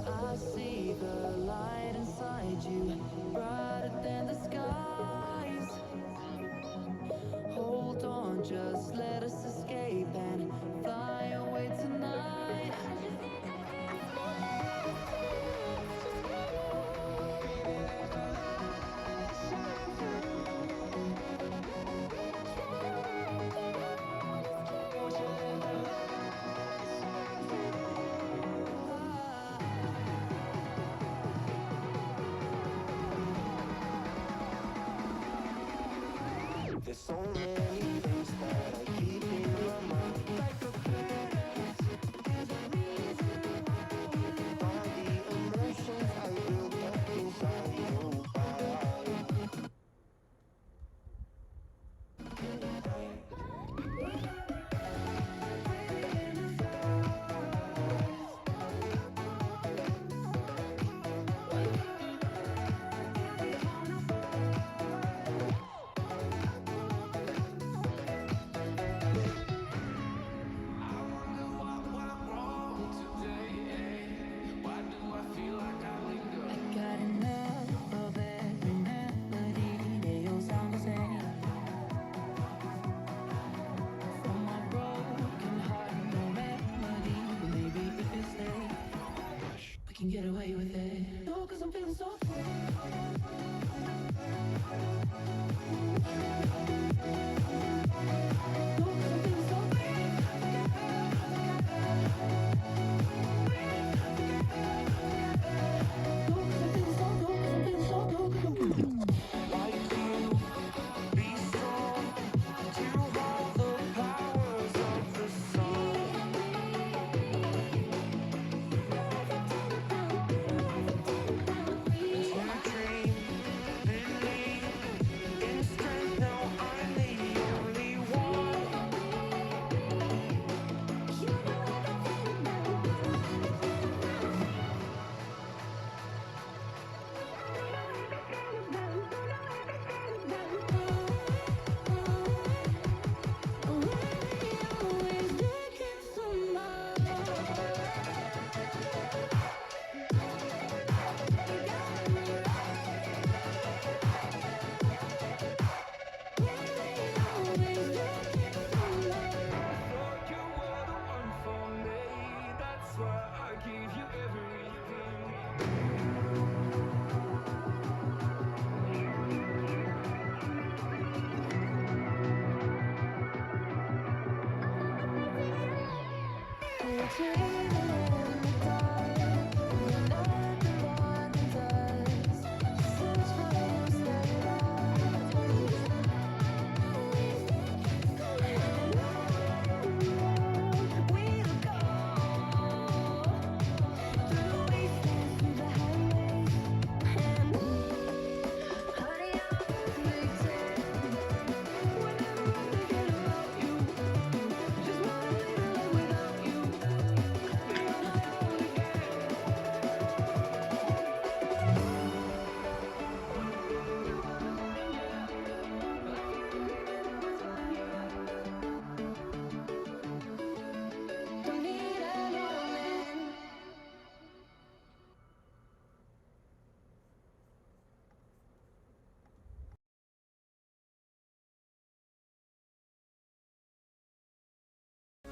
I see the light inside you, brighter than the skies. Hold on, just let us escape and fly away tonight. There's so many things that I keep in my mind, like a past. There's a reason why. All the emotions I built up inside your body. Got enough of every melody that your song will sing. From my broken heart, no remedy. But maybe if you stay, we can get away with it. No, 'cause I'm feeling so free. No, 'cause I'm feeling so free.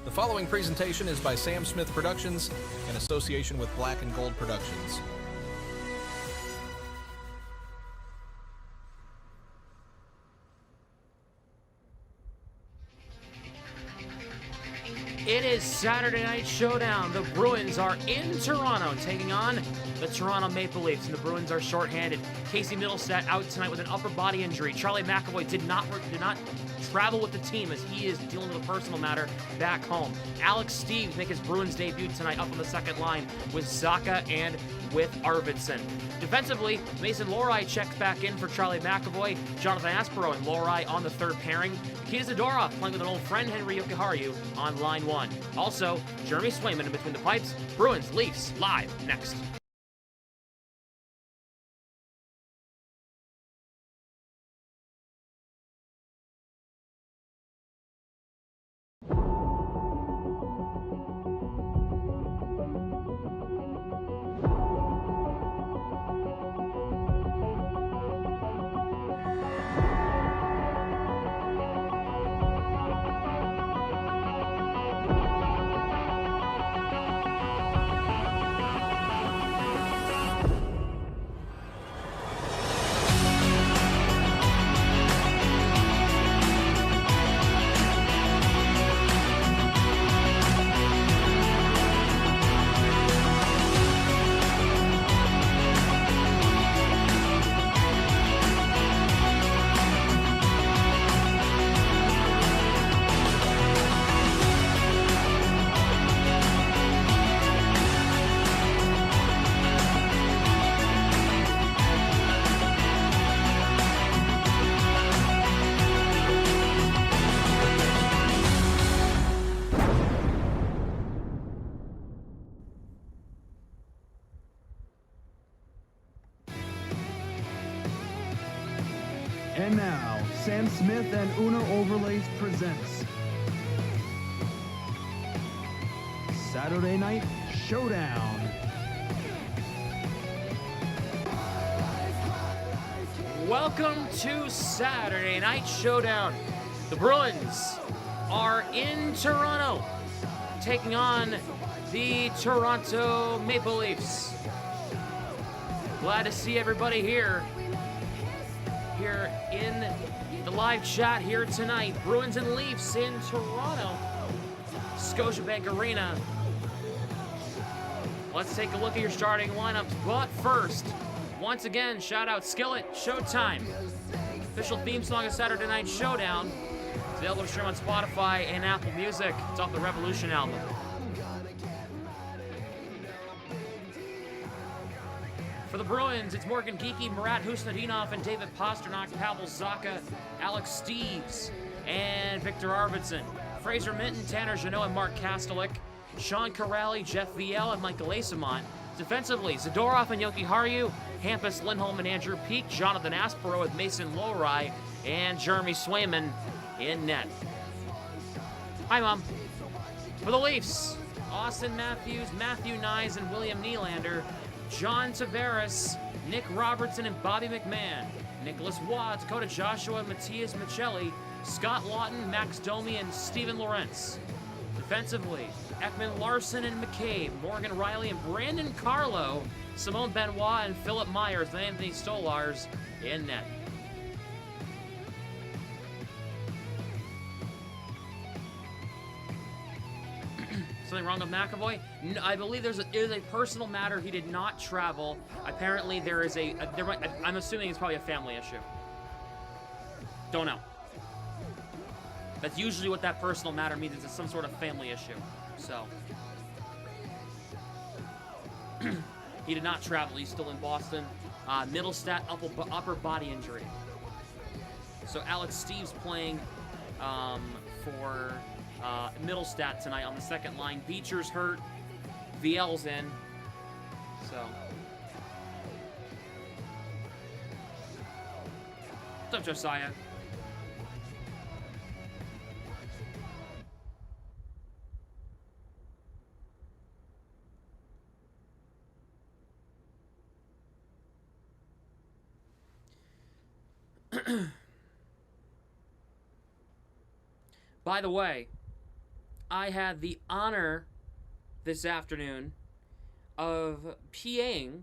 The following presentation is by Sam Smith Productions in association with Black and Gold Productions. It is Saturday Night Showdown. The Bruins are in Toronto taking on the Toronto Maple Leafs, and the Bruins are shorthanded. Casey Middlestat out tonight with an upper body injury. Charlie McAvoy did not travel with the team as he is dealing with a personal matter back home. Alex Steeves make his Bruins debut tonight up on the second line with Zacha and with Arvidsson. Defensively, Mason Lohrei checks back in for Charlie McAvoy. Jonathan Aspero and Lohrei on the third pairing. Nikita Zadorov playing with an old friend, Henry Jokiharju, on line one. Also, Jeremy Swayman in between the pipes. Bruins, Leafs, live next. And now, Sam Smith and Uno Overlays presents Saturday Night Showdown. Welcome to Saturday Night Showdown. The Bruins are in Toronto, taking on the Toronto Maple Leafs. Glad to see everybody here in the live chat here tonight. Bruins and Leafs in Toronto, Scotiabank Arena. Let's take a look at your starting lineups, but first, once again, shout out Skillet, Showtime. Official theme song of Saturday Night Showdown. It's available to stream on Spotify and Apple Music. It's off the Revolution album. For the Bruins, it's Morgan Geeky, Murat Husnadinov, and David Pasternak, Pavel Zacha, Alex Steeves, and Victor Arvidsson. Fraser Minton, Tanner Jeannot, and Mark Kastelik. Sean Corrali, Jeff Viel, and Michael Asamont. Defensively, Zadorov and Yoki Haru, Hampus Lindholm and Andrew Peak, Jonathan Aspero with Mason Lowry, and Jeremy Swayman in net. Hi, Mom. For the Leafs, Austin Matthews, Matthew Nyes, and William Nylander. John Tavares, Nick Robertson, and Bobby McMahon. Nicholas Watt, Dakota Joshua, Matthias Michelli, Scott Lawton, Max Domi, and Steven Lorentz. Defensively, Ekman Larson and McCabe, Morgan Riley and Brandon Carlo, Simone Benoit and Philip Myers, and Anthony Stolars in net. Something wrong with McAvoy? No, I believe it is a personal matter. He did not travel. Apparently, there is I'm assuming it's probably a family issue. Don't know. That's usually what that personal matter means. It's some sort of family issue. So, he did not travel. He's still in Boston. Middlestat upper body injury. So Alex Steeves playing for Middlestat tonight on the second line. Beecher's hurt. VL's in. So, what's up, Josiah? By the way, I had the honor this afternoon of PAing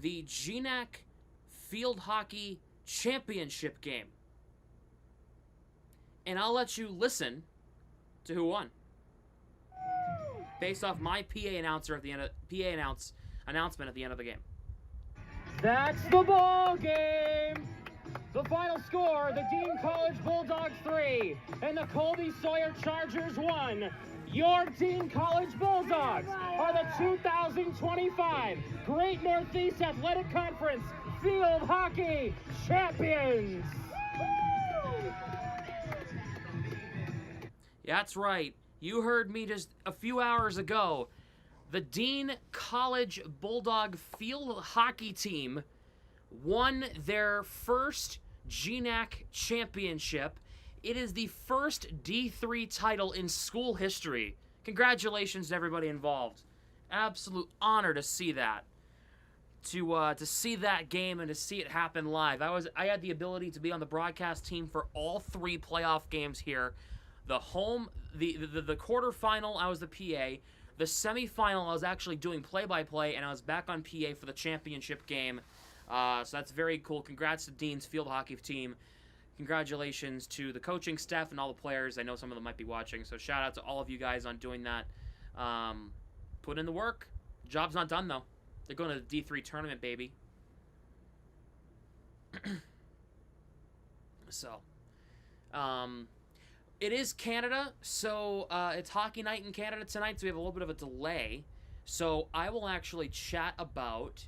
the GNAC Field Hockey Championship game. And I'll let you listen to who won. Based off my PA announcement at the end of the game. That's the ball game. The final score, the Dean College Bulldogs 3 and the Colby Sawyer Chargers 1. Your Dean College Bulldogs are the 2025 Great Northeast Athletic Conference Field Hockey Champions. Yeah, that's right. You heard me just a few hours ago. The Dean College Bulldog Field Hockey team won their first GNAC championship. It is the first D3 title in school history. Congratulations to everybody involved. Absolute honor to see that. To see that game and to see it happen live. I had the ability to be on the broadcast team for all three playoff games here. The quarterfinal, I was the PA. The semifinal, I was actually doing play-by-play, and I was back on PA for the championship game. So that's very cool. Congrats to Dean's field hockey team. Congratulations to the coaching staff and all the players. I know some of them might be watching, so shout out to all of you guys on doing that. Put in the work. Job's not done, though. They're going to the D3 tournament, baby. So, it is Canada, so it's hockey night in Canada tonight, so we have a little bit of a delay. So I will actually chat about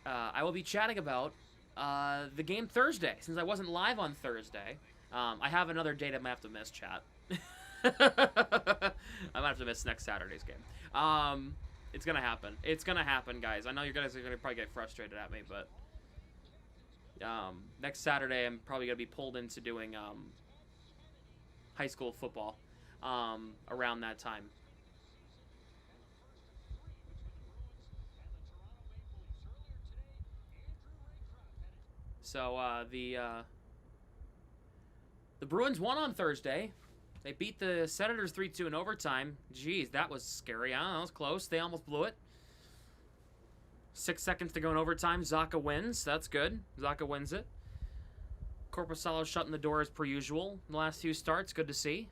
I will be chatting about the game Thursday, since I wasn't live on Thursday. I have another date I might have to miss, chat. I might have to miss next Saturday's game. It's gonna happen. It's gonna happen, guys. I know you guys are gonna probably get frustrated at me, but next Saturday I'm probably gonna be pulled into doing high school football around that time. So the Bruins won on Thursday. They beat the Senators 3-2 in overtime. Jeez, that was scary. I don't know, that was close. They almost blew it. 6 seconds to go in overtime. Zaka wins. That's good. Zaka wins it. Corpusalo shutting the door as per usual. The last few starts, good to see.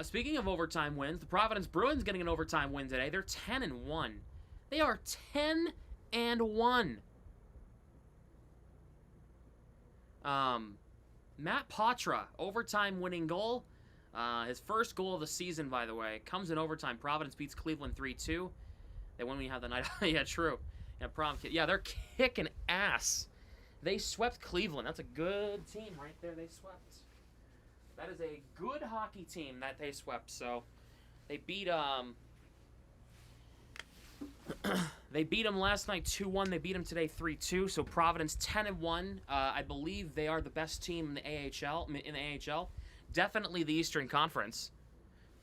Speaking of overtime wins, the Providence Bruins getting an overtime win today. They're 10-1. They are 10-1. Matt Patra, overtime winning goal. His first goal of the season, by the way. Comes in overtime. Providence beats Cleveland 3-2. They win when you have the night. Yeah, true. Yeah, they're kicking ass. They swept Cleveland. That's a good team right there. They swept. That is a good hockey team that they swept. So they beat they beat them last night 2-1. They beat them today 3-2. So Providence 10-1. I believe they are the best team in the AHL. Definitely the Eastern Conference.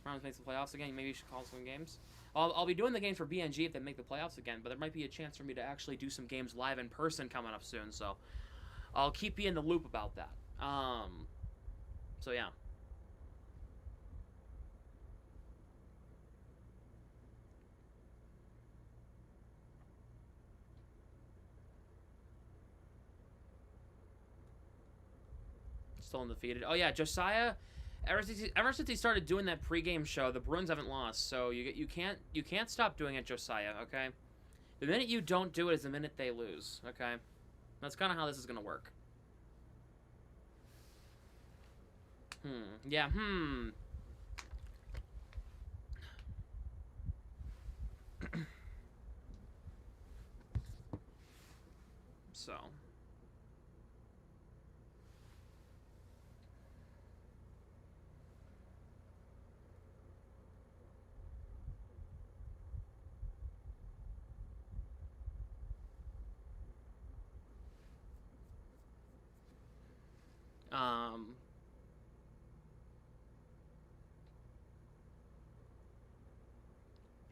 Providence makes the playoffs again. Maybe you should call some games. I'll be doing the games for BNG if they make the playoffs again, but there might be a chance for me to actually do some games live in person coming up soon. So I'll keep you in the loop about that. So yeah. Still undefeated. Oh yeah, Josiah. Ever since he started doing that pregame show, the Bruins haven't lost. So you can't stop doing it, Josiah. Okay. The minute you don't do it is the minute they lose. Okay. That's kind of how this is gonna work. Yeah, So.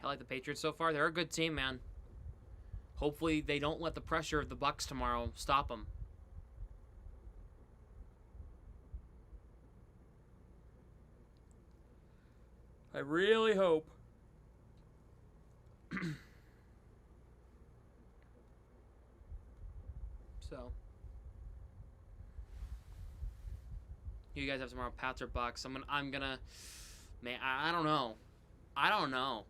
I like the Patriots so far. They're a good team, man. Hopefully they don't let the pressure of the Bucks tomorrow stop them. I really hope. So. You guys have tomorrow, Pats or Bucks. I'm gonna, man, I don't know. I don't know.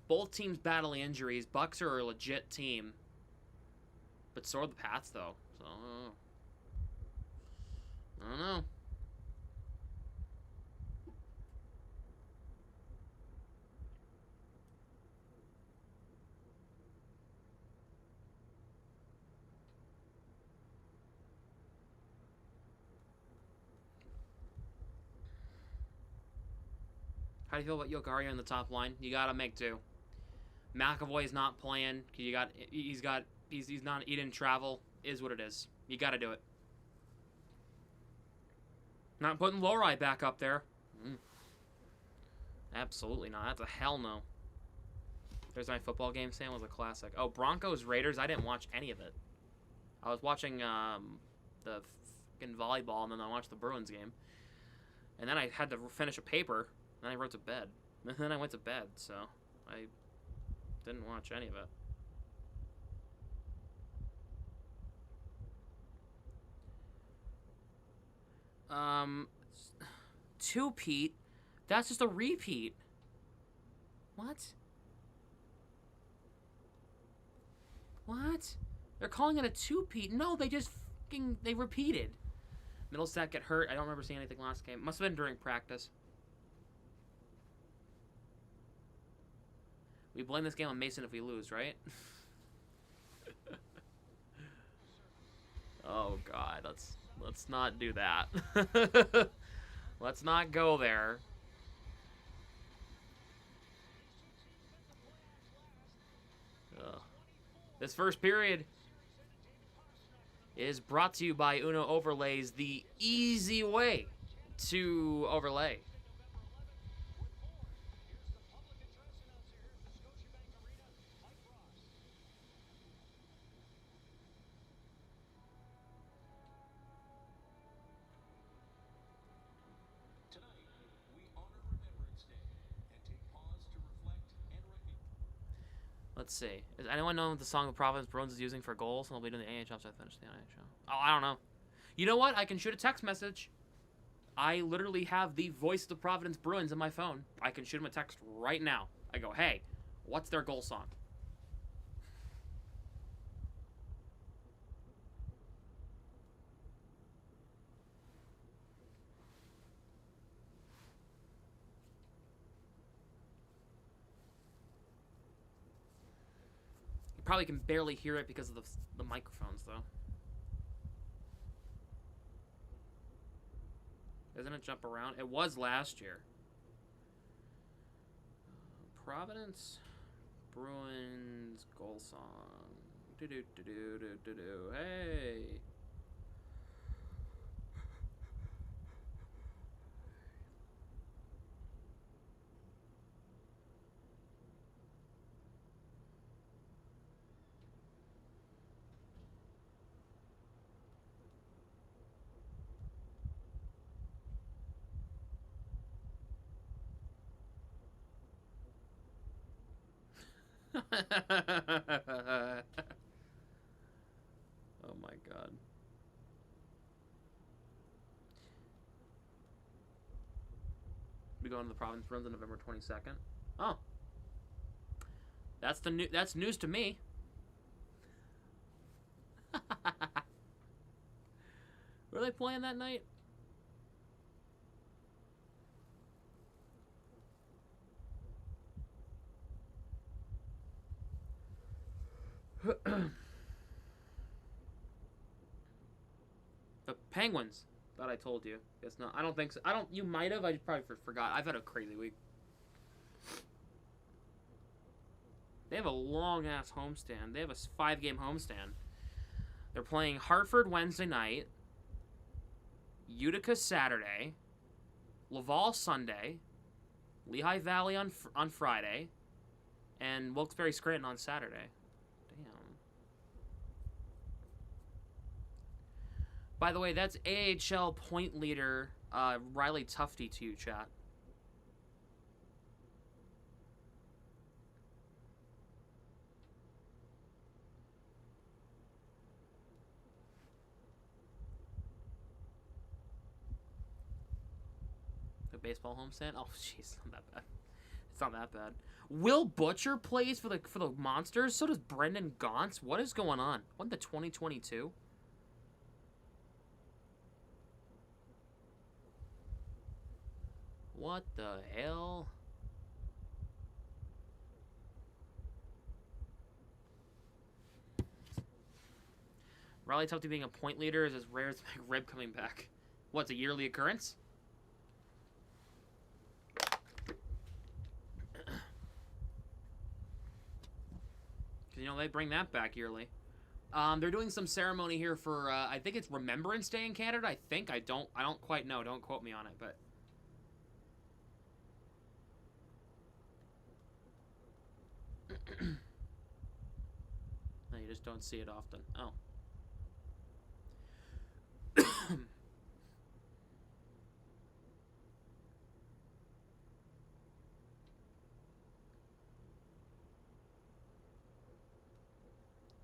Both teams battling injuries. Bucks are a legit team. But so are the Pats, though. So, I don't know. How do you feel about Yokaria in the top line? You gotta make do. McAvoy's not playing. He didn't travel. Is what it is. You gotta do it. Not putting Lowry back up there. Absolutely not. That's a hell no. Thursday Night Football game, Sam, was a classic. Oh, Broncos Raiders. I didn't watch any of it. I was watching the fucking volleyball, and then I watched the Bruins game. And then I had to finish a paper. Then I wrote to bed. And then I went to bed, so I didn't watch any of it. Two-peat? That's just a repeat. What? What? They're calling it a two-peat. No, they just they repeated. Middlesex get hurt. I don't remember seeing anything last game. Must have been during practice. We blame this game on Mason if we lose, right? Oh, God, let's not do that. Let's not go there. Ugh. This first period is brought to you by Uno Overlays, the easy way to overlay. Let's see. Does anyone know what the song the Providence Bruins is using for goals? And I'll be doing the AHL after I finish the NHL. Oh, I don't know. You know what? I can shoot a text message. I literally have the voice of the Providence Bruins in my phone. I can shoot them a text right now. I go, hey, what's their goal song? You probably can barely hear it because of the microphones, though. Doesn't it jump around? It was last year. Providence Bruins goal song. Do-do-do-do-do-do-do. Hey. Oh my God. We going to the Providence Bruins on November 22nd. Oh. That's news to me. Were they playing that night? The Penguins. Thought I told you. Guess not. I don't think so. You might have. I probably forgot. I've had a crazy week. They have a long-ass homestand. They have a 5-game homestand. They're playing Hartford Wednesday night, Utica Saturday, Laval Sunday, Lehigh Valley on Friday, and Wilkes-Barre Scranton on Saturday. Damn. By the way, that's AHL point leader Riley Tufte to you, chat. Baseball homestand? Oh, jeez, not that bad. It's not that bad. Will Butcher plays for the Monsters. So does Brendan Gaunce. What is going on? What, the 2022? What the hell? Riley Tufte being a point leader is as rare as McRib coming back. What's a yearly occurrence? You know, they bring that back yearly. They're doing some ceremony here for I think it's Remembrance Day in Canada. I think I don't quite know. Don't quote me on it, but no, you just don't see it often. Oh.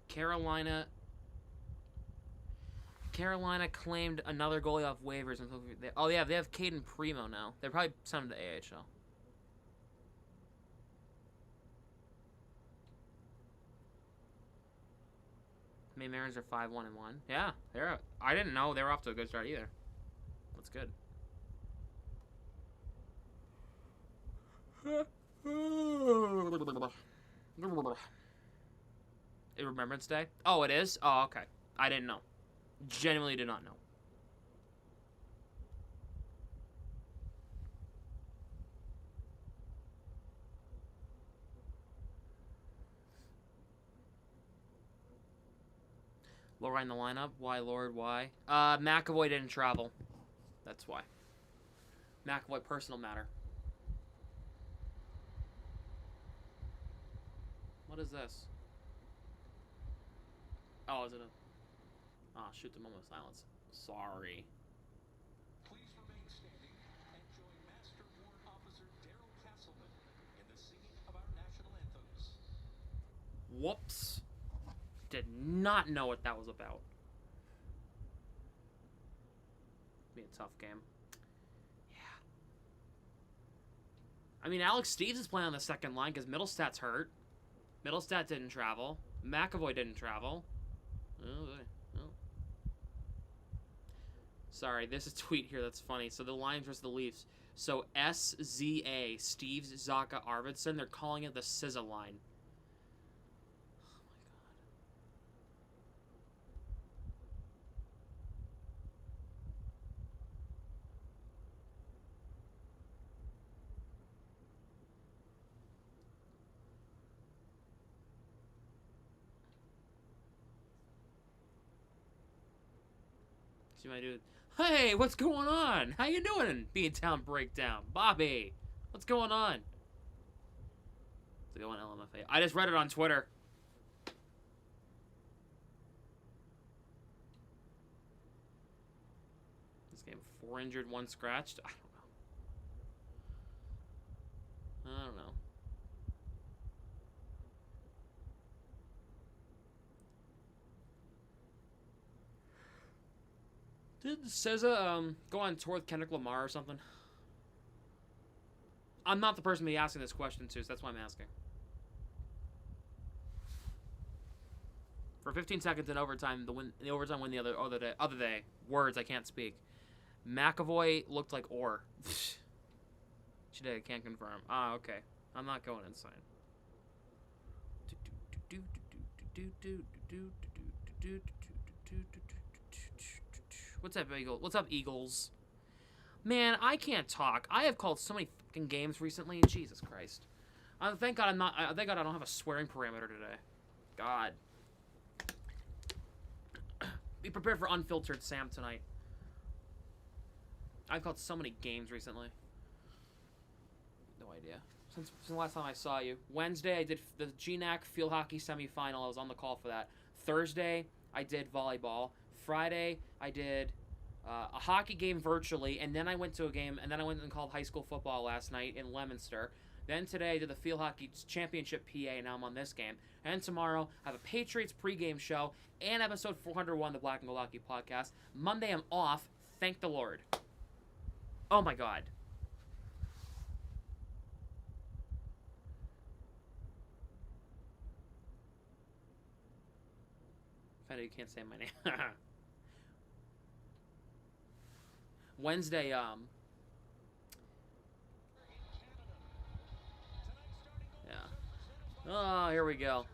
Carolina claimed another goalie off waivers. Oh, yeah, they have Caden Primo now. They're probably sent him to AHL. Maine Mariners are 5-1-1. Yeah, I didn't know they were off to a good start either. That's good. Remembrance Day? Oh, it is? Oh, okay. I didn't know. Genuinely did not know. Laura in the lineup. Why, Lord? Why? McAvoy didn't travel. That's why. McAvoy, personal matter. What is this? Oh, is it a... Oh, shoot the moment of silence. Sorry. Please remain standing and join Master Warrant Officer Daryl Castleman in the singing of our national anthems. Whoops. Did not know what that was about. Be a tough game. Yeah. I mean, Alex Steves is playing on the second line because Middlestad's hurt. Middlestad didn't travel. McAvoy didn't travel. Oh, oh. Sorry, there's a tweet here that's funny. So the Lions versus the Leafs. So SZA, Steves, Zaka, Arvidsson, they're calling it the SZA line. See my dude. Hey, what's going on? How you doing? Beantown Breakdown. Bobby, what's going on? Let's go on LMFA. I just read it on Twitter. This game, 4 injured, 1 scratched. I don't know. Did SZA go on tour with Kendrick Lamar or something? I'm not the person to be asking this question to, so that's why I'm asking. For 15 seconds in overtime, the overtime win the other day. Words I can't speak. McAvoy looked like Orr. She did. I can't confirm. Ah, okay. I'm not going inside. What's up, Eagle? What's up, Eagles? Man, I can't talk. I have called so many fucking games recently. Jesus Christ. Thank God I'm not. Thank God I don't have a swearing parameter today. God. Be prepared for unfiltered Sam tonight. I've called so many games recently. No idea. Since the last time I saw you. Wednesday, I did the GNAC field hockey semifinal. I was on the call for that. Thursday, I did volleyball. Friday, I did a hockey game virtually, and then I went to a game, and then I went and called high school football last night in Leominster. Then today, I did the field hockey championship PA, and now I'm on this game. And tomorrow, I have a Patriots pregame show and episode 401 of the Black and Gold Hockey Podcast. Monday, I'm off. Thank the Lord. Oh my God. Kinda, you can't say my name. Wednesday, yeah. Oh, here we go.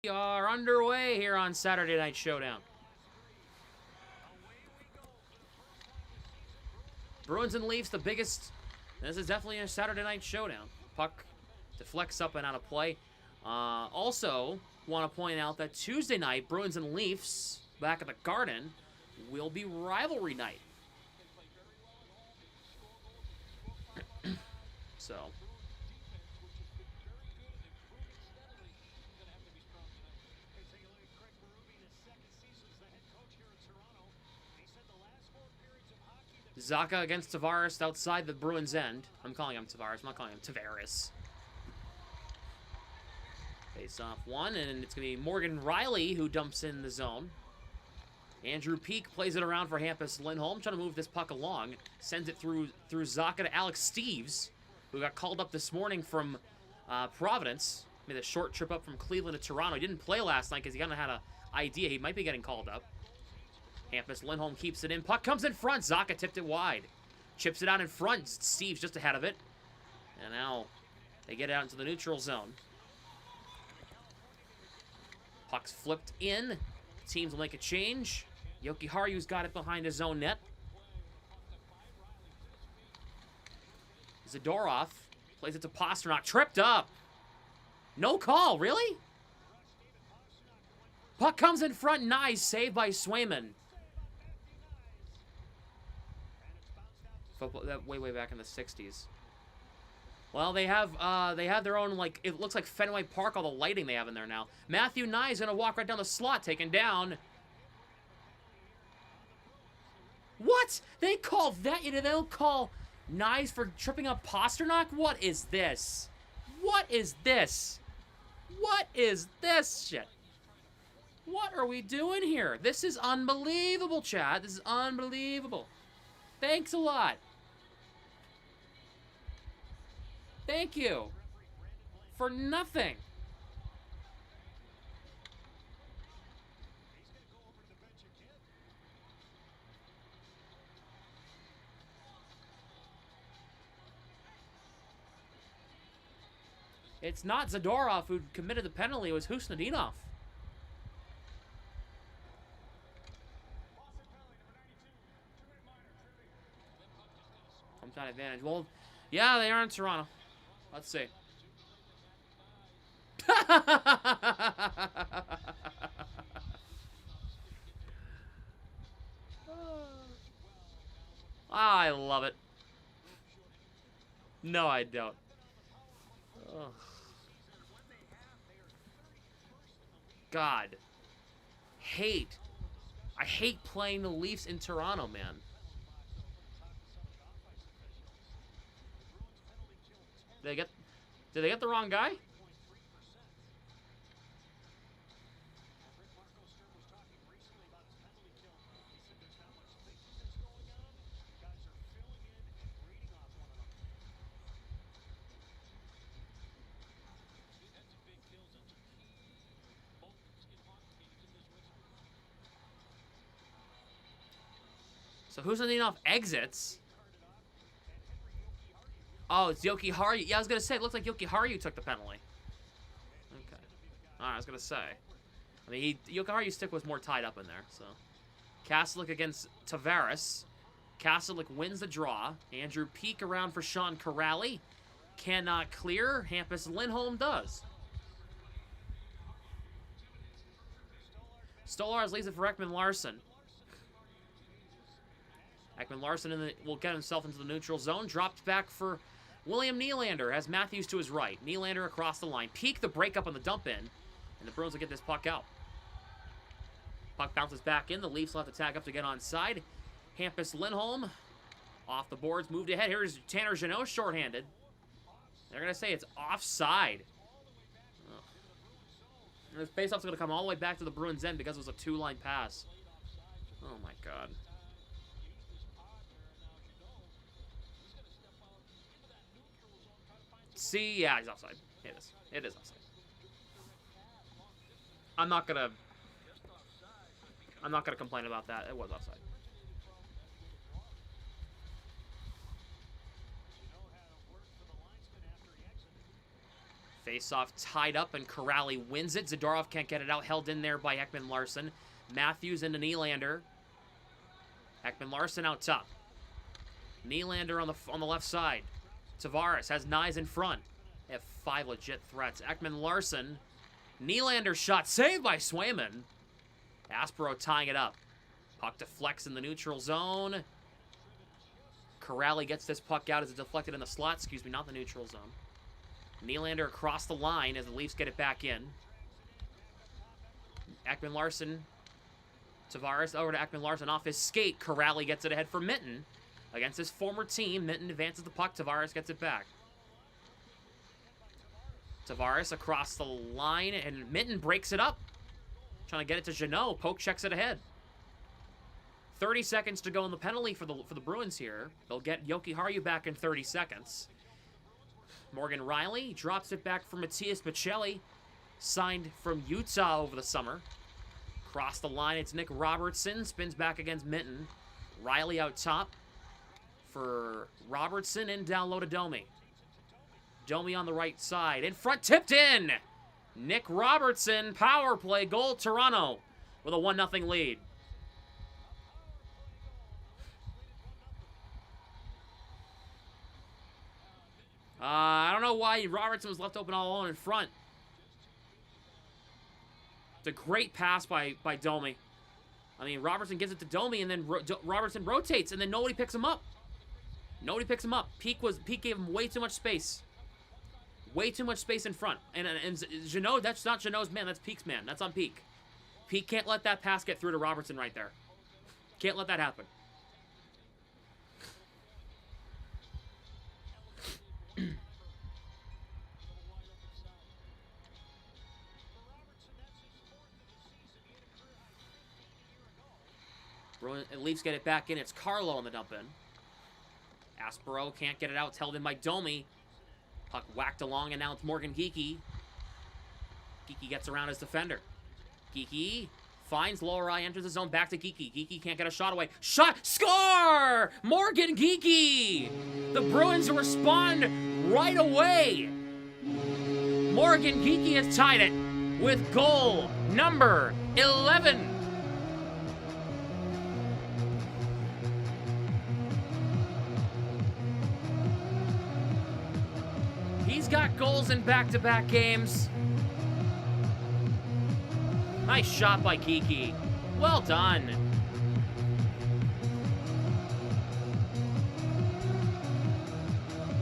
We are underway here on Saturday Night Showdown. Bruins and Leafs, the biggest. This is definitely a Saturday Night Showdown. Puck deflects up and out of play. Also, want to point out that Tuesday night, Bruins and Leafs back at the Garden will be rivalry night. So. Zaka against Tavares outside the Bruins' end. I'm calling him Tavares. I'm not calling him Tavares. Face off one, and it's going to be Morgan Riley who dumps in the zone. Andrew Peak plays it around for Hampus Lindholm, trying to move this puck along. Sends it through Zaka to Alex Steeves, who got called up this morning from Providence. Made a short trip up from Cleveland to Toronto. He didn't play last night because he kind of had an idea he might be getting called up. Hampus Lindholm keeps it in. Puck comes in front. Zaka tipped it wide. Chips it out in front. Steve's just ahead of it. And now they get out into the neutral zone. Puck's flipped in. Teams will make a change. Yoki Haryu's got it behind his own net. Zadorov plays it to Pasternak. Tripped up. No call, really? Puck comes in front. Nice save by Swayman. Football, that way back in the 60s. Well, they have their own, like, it looks like Fenway Park, all the lighting they have in there now. Matthew Nye's gonna walk right down the slot, taken down. What? They call that? They don't call Nye's for tripping up Pasternak? What is this? What is this? What is this shit? What are we doing here? This is unbelievable, Chad. This is unbelievable. Thanks a lot. Thank you. For nothing. It's not Zadorov who committed the penalty. It was Husnudinov. Hometown advantage. Well, yeah, they are in Toronto. Let's see. I love it. No, I don't. Ugh. God. Hate. I hate playing the Leafs in Toronto, man. Did they get the wrong guy? So Husnudinov exits. Oh, it's Yoki Haru. Yeah, I was going to say, it looks like Yoki Haru took the penalty. Okay. All right, I was going to say. I mean, Yoki Haru's stick was more tied up in there, so. Kastelik against Tavares. Kastelik wins the draw. Andrew Peak around for Sean Corrali. Cannot clear. Hampus Lindholm does. Stolarz leaves it for Ekman Larson. Ekman Larson will get himself into the neutral zone. Dropped back for William Nylander. Has Matthews to his right. Nylander across the line. Peak the breakup on the dump in. And the Bruins will get this puck out. Puck bounces back in. The Leafs will have to tag up to get onside. Hampus Lindholm off the boards. Moved ahead. Here's Tanner Jeannot shorthanded. They're going to say it's offside. Ugh. And this faceoff's going to come all the way back to the Bruins' end because it was a two-line pass. Oh, my God. See, yeah, he's offside. It is. It is offside. I'm not gonna complain about that. It was offside. Face-off tied up, and Corrali wins it. Zadorov can't get it out, held in there by Ekman-Larsson. Matthews into Nylander. Ekman-Larsson out top. Nylander on the left side. Tavares has Nyes in front. They have 5 legit threats. Ekman-Larsson. Nylander shot saved by Swayman. Aspero tying it up. Puck deflects in the neutral zone. Corrali gets this puck out as it deflected in the slot. Excuse me, not the neutral zone. Nylander across the line as the Leafs get it back in. Ekman-Larsson. Tavares over to Ekman-Larsson off his skate. Corrali gets it ahead for Minton. Against his former team, Minton advances the puck. Tavares gets it back. Tavares across the line, and Minton breaks it up. Trying to get it to Jeannot. Poke checks it ahead. 30 seconds to go in the penalty for the Bruins here. They'll get Jokiharju back in 30 seconds. Morgan Rielly drops it back for Matias Michelli, signed from Utah over the summer. Across the line, it's Nick Robertson. Spins back against Minton. Rielly out top for Robertson, and down low to Domi. Domi on the right side. In front, tipped in! Nick Robertson, power play goal, Toronto, with a 1-0 lead. I don't know why Robertson was left open all alone in front. It's a great pass by Domi. I mean, Robertson gives it to Domi, and then Robertson rotates, and then nobody picks him up. Nobody picks him up. Peak gave him way too much space. Way too much space in front. And Jeannot, that's not Jeannot's man. That's Peak's man. That's on Peak. Peak can't let that pass get through to Robertson right there. Can't let that happen. Leafs get it back in. It's Carlo on the dump in. Aspero can't get it out. It's held in by Domi. Puck whacked along, and now it's Morgan Geekie. Geekie gets around his defender. Geekie finds Lohrei, enters the zone, back to Geekie. Geekie can't get a shot away. Shot! Score! Morgan Geekie! The Bruins respond right away. Morgan Geekie has tied it with goal number 11. He's got goals in back-to-back games. Nice shot by Geekie. Well done.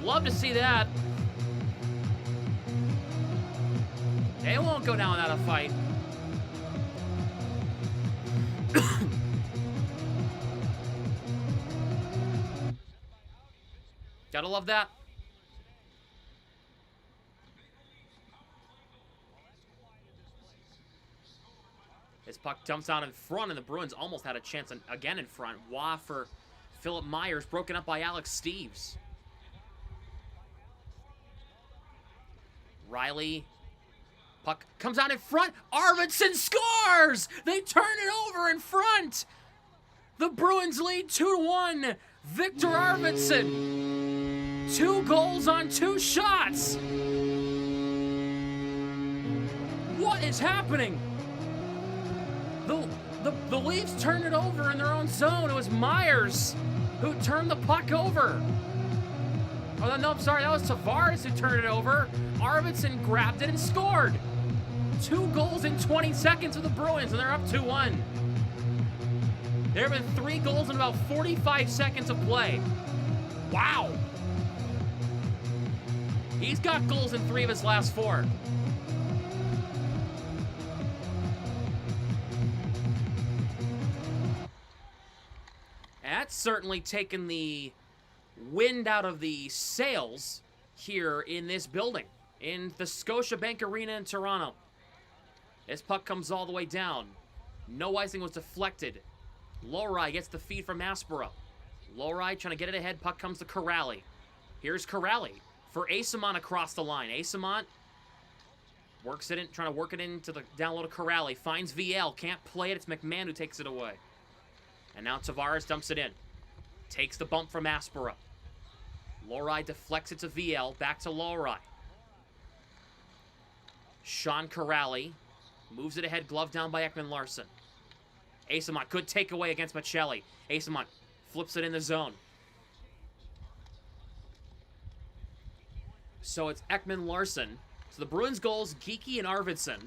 Love to see that. They won't go down without a fight. Gotta love that. His puck dumps out in front, and the Bruins almost had a chance again in front. Wah for Philip Myers, broken up by Alex Steves. Rielly. Puck comes out in front. Arvidsson scores! They turn it over in front! The Bruins lead 2-1. Victor Arvidsson. 2 goals on 2 shots. What is happening? The Leafs turned it over in their own zone. It was Myers who turned the puck over. Oh, no, I'm sorry. That was Tavares who turned it over. Arvidsson grabbed it and scored. 2 goals in 20 seconds for the Bruins, and they're up 2-1. There have been 3 goals in about 45 seconds of play. Wow. He's got goals in 3 of his last 4. That's certainly taken the wind out of the sails here in this building, in the Scotiabank Arena in Toronto. This puck comes all the way down. No icing was deflected. Lohrei gets the feed from Aspero. Lohrei trying to get it ahead. Puck comes to Corrali. Here's Corrali for Asamont across the line. Asamont works it in, trying to work it into the down low to Corrali. Finds VL. Can't play it. It's McMahon who takes it away. And now Tavares dumps it in. Takes the bump from Aspero. Lohrei deflects it to VL. Back to Lohrei. Sean Corrali moves it ahead, glove down by Ekman Larson. Asamont, good takeaway against Michelli. Asamont flips it in the zone. So it's Ekman Larson. So the Bruins goals, Geekie and Arvidsson.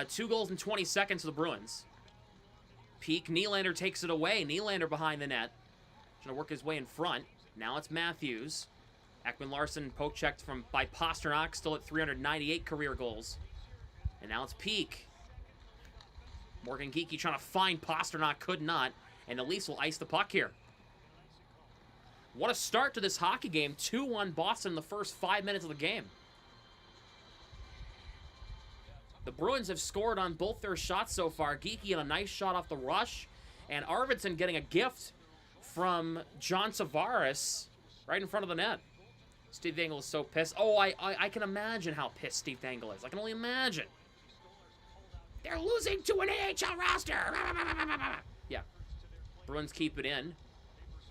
2 goals in 20 seconds for the Bruins. Peak, Nylander takes it away. Nylander behind the net. Trying to work his way in front. Now it's Matthews. Ekman Larson poke checked by Pasternak, still at 398 career goals. And now it's Peak. Morgan Geekie trying to find Pasternak, could not. And Elise will ice the puck here. What a start to this hockey game. 2-1 Boston in the first 5 minutes of the game. The Bruins have scored on both their shots so far. Geekie on a nice shot off the rush. And Arvidsson getting a gift from John Tavares right in front of the net. Steve Dangle is so pissed. Oh, I can imagine how pissed Steve Dangle is. I can only imagine. They're losing to an AHL roster. Yeah. Bruins keep it in.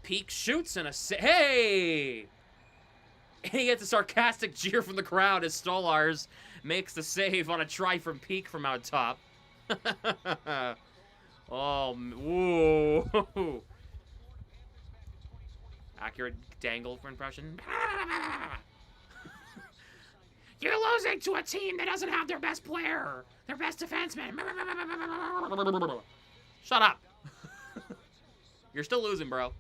Peak shoots and hey! And he gets a sarcastic jeer from the crowd as Stolars makes the save on a try from Peak from out top. Oh, whoa. Accurate Dangle for impression. You're losing to a team that doesn't have their best player, their best defenseman. Shut up. You're still losing, bro.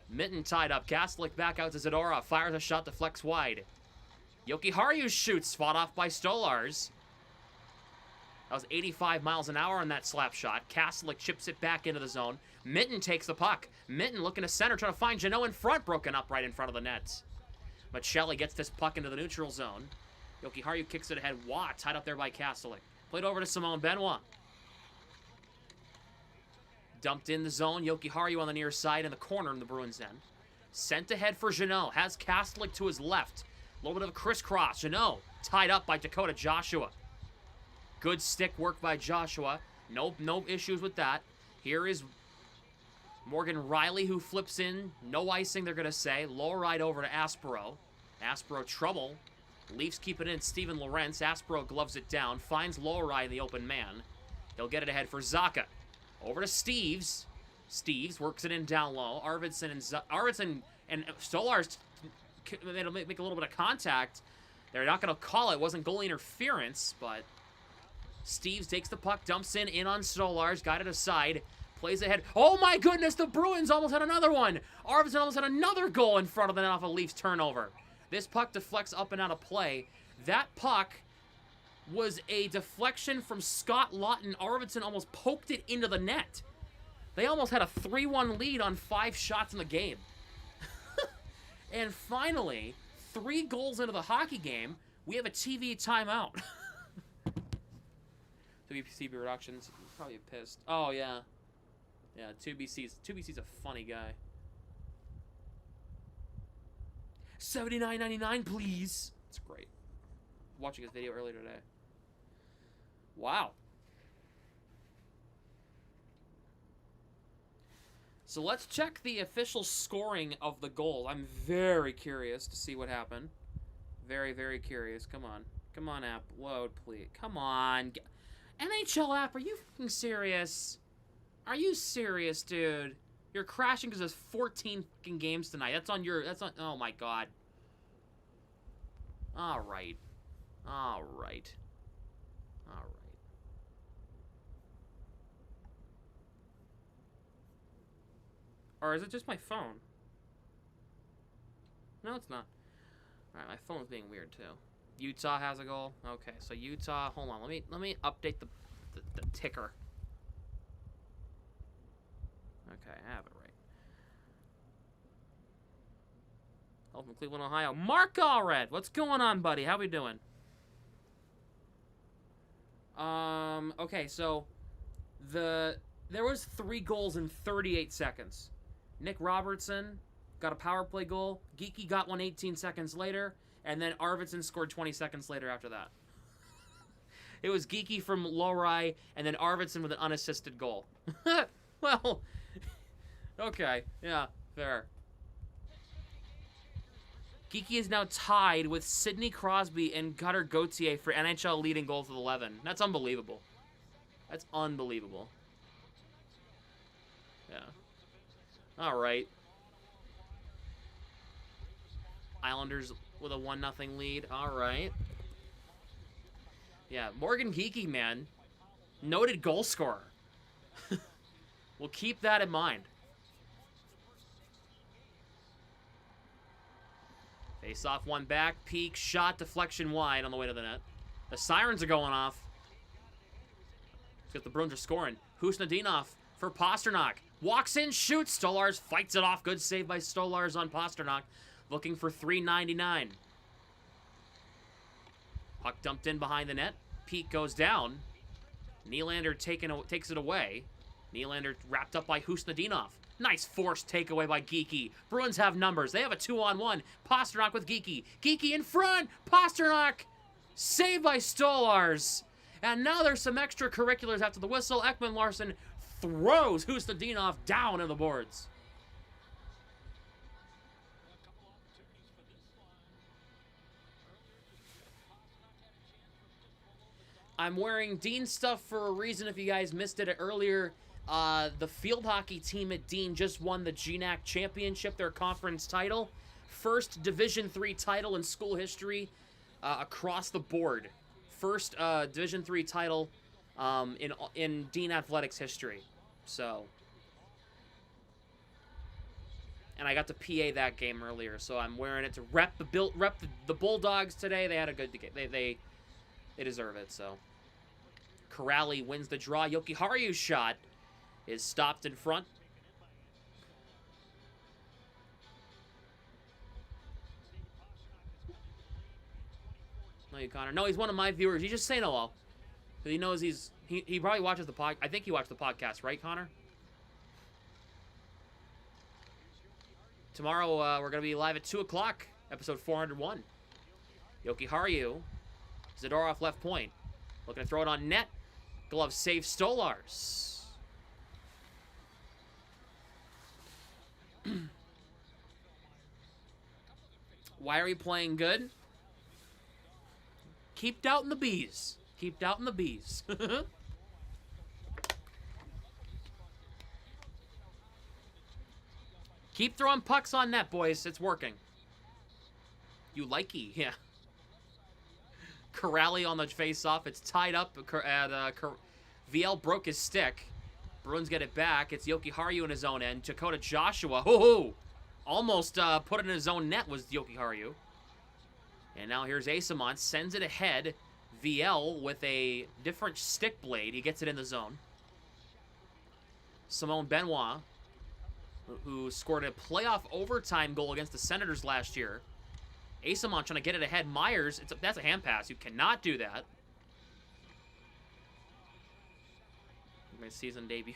Mitten tied up. Kastelic back out to Zadora. Fires a shot to flex wide. Jokiharju shoots. Fought off by Stolars. That was 85 miles an hour on that slap shot. Kastelic chips it back into the zone. Mitten takes the puck. Mitten looking to center, trying to find Jeannot in front. Broken up right in front of the nets. Michelli gets this puck into the neutral zone. Jokiharju kicks it ahead. Watt tied up there by Kastelic. Played over to Simone Benoit. Dumped in the zone. Jokiharju on the near side in the corner in the Bruins end. Sent ahead for Jeannot. Has Kastelic to his left. A little bit of a crisscross. Jeannot tied up by Dakota Joshua. Good stick work by Joshua. No issues with that. Here is Morgan Riley who flips in. No icing, they're going to say. Low ride over to Aspero. Aspero trouble. Leafs keep it in. Steven Lorentz. Aspero gloves it down. Finds low ride in the open man. He'll get it ahead for Zaka. Over to Steves. Steves works it in down low. Arvidsson and Stolars, they'll make a little bit of contact. They're not going to call it. It wasn't goal interference, but Steves takes the puck, dumps in on Stolars, got it aside, plays ahead. Oh my goodness, the Bruins almost had another one. Arvidsson almost had another goal in front of the net off a Leafs turnover. This puck deflects up and out of play. That puck was a deflection from Scott Lawton. Arvidsson almost poked it into the net. They almost had a 3-1 lead on 5 shots in the game. And finally, 3 goals into the hockey game, we have a TV timeout. WCB reductions, probably pissed. Oh, yeah. Yeah, 2BC's a funny guy. $79.99, please. It's great. Watching his video earlier today. Wow. So let's check the official scoring of the goal. I'm very curious to see what happened. Very, very curious. Come on. Come on, app. Load, please. Come on. NHL app, are you fucking serious? Are you serious, dude? You're crashing because there's 14 fucking games tonight. That's on your... Oh, my God. All right. All right. All right. Or is it just my phone? No, it's not. All right, my phone's being weird too. Utah has a goal. Okay, so Utah. Hold on. Let me update the ticker. Okay, I have it right. Oh, from Cleveland, Ohio. Mark Allred, what's going on, buddy? How we doing? Okay, so there was 3 goals in 38 seconds. Nick Robertson got a power play goal. Geekie got one 18 seconds later. And then Arvidsson scored 20 seconds later after that. It was Geekie from Lowry and then Arvidsson with an unassisted goal. Well, okay. Yeah, fair. Geeky is now tied with Sidney Crosby and Cutter Gauthier for NHL leading goals with 11. That's unbelievable. That's unbelievable. Yeah. All right. Islanders with a 1-0 lead. All right. Yeah, Morgan Geeky, man. Noted goal scorer. We'll keep that in mind. Face off, one back, peak, shot, deflection wide on the way to the net. The sirens are going off. Because the Bruins are scoring. Husnadinov for Pasternak. Walks in, shoots. Stolars fights it off. Good save by Stolars on Pasternak. Looking for $3.99. Puck dumped in behind the net. Peak goes down. Nylander takes it away. Nylander wrapped up by Husnadinov. Nice forced takeaway by Geeky. Bruins have numbers. They have a 2-on-1. Pasternak with Geeky. Geeky in front. Pasternak. Saved by Stolars. And now there's some extracurriculars after the whistle. Ekman Larson throws Husnadinov down in the boards. I'm wearing Dean stuff for a reason if you guys missed it earlier. The field hockey team at Dean just won the GNAC Championship, their conference title. First Division III title in school history across the board. First Division III title in Dean Athletics history. So, and I got to PA that game earlier, so I'm wearing it to rep the Bulldogs today. They had a good game. They deserve it. So, Corrali wins the draw. Yokiharyu's shot is stopped in front. No, you, Connor. No, he's one of my viewers. He's just saying hello. He knows he probably watches the pod. I think he watched the podcast, right, Connor? Tomorrow we're gonna be live at 2 o'clock, episode 401. Yokiharyu, Zadorov left point, looking to throw it on net. Glove save Stolars. Why are we playing good? Keep doubting the bees. Keep doubting the bees. Keep throwing pucks on net, boys. It's working. You likey, yeah. Corrali on the face-off. It's tied up. VL broke his stick. Bruins get it back. It's Yokiharyu in his own end. Dakota Joshua. Hoo-hoo! Almost put it in his own net was Yokiharyu. And now here's Asamont. Sends it ahead. VL with a different stick blade. He gets it in the zone. Simone Benoit, who scored a playoff overtime goal against the Senators last year. Asamont trying to get it ahead. Myers, that's a hand pass. You cannot do that. My season debut.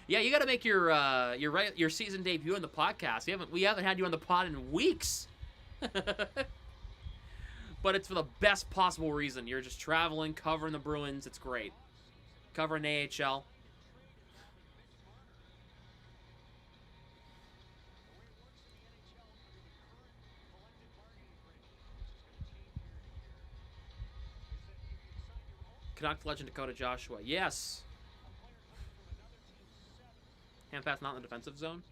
Yeah, you got to make your season debut in the podcast. We haven't had you on the pod in weeks. But it's for the best possible reason. You're just traveling, covering the Bruins. It's great. Covering AHL. Canuck legend Dakota Joshua. Yes. Hand pass not in the defensive zone.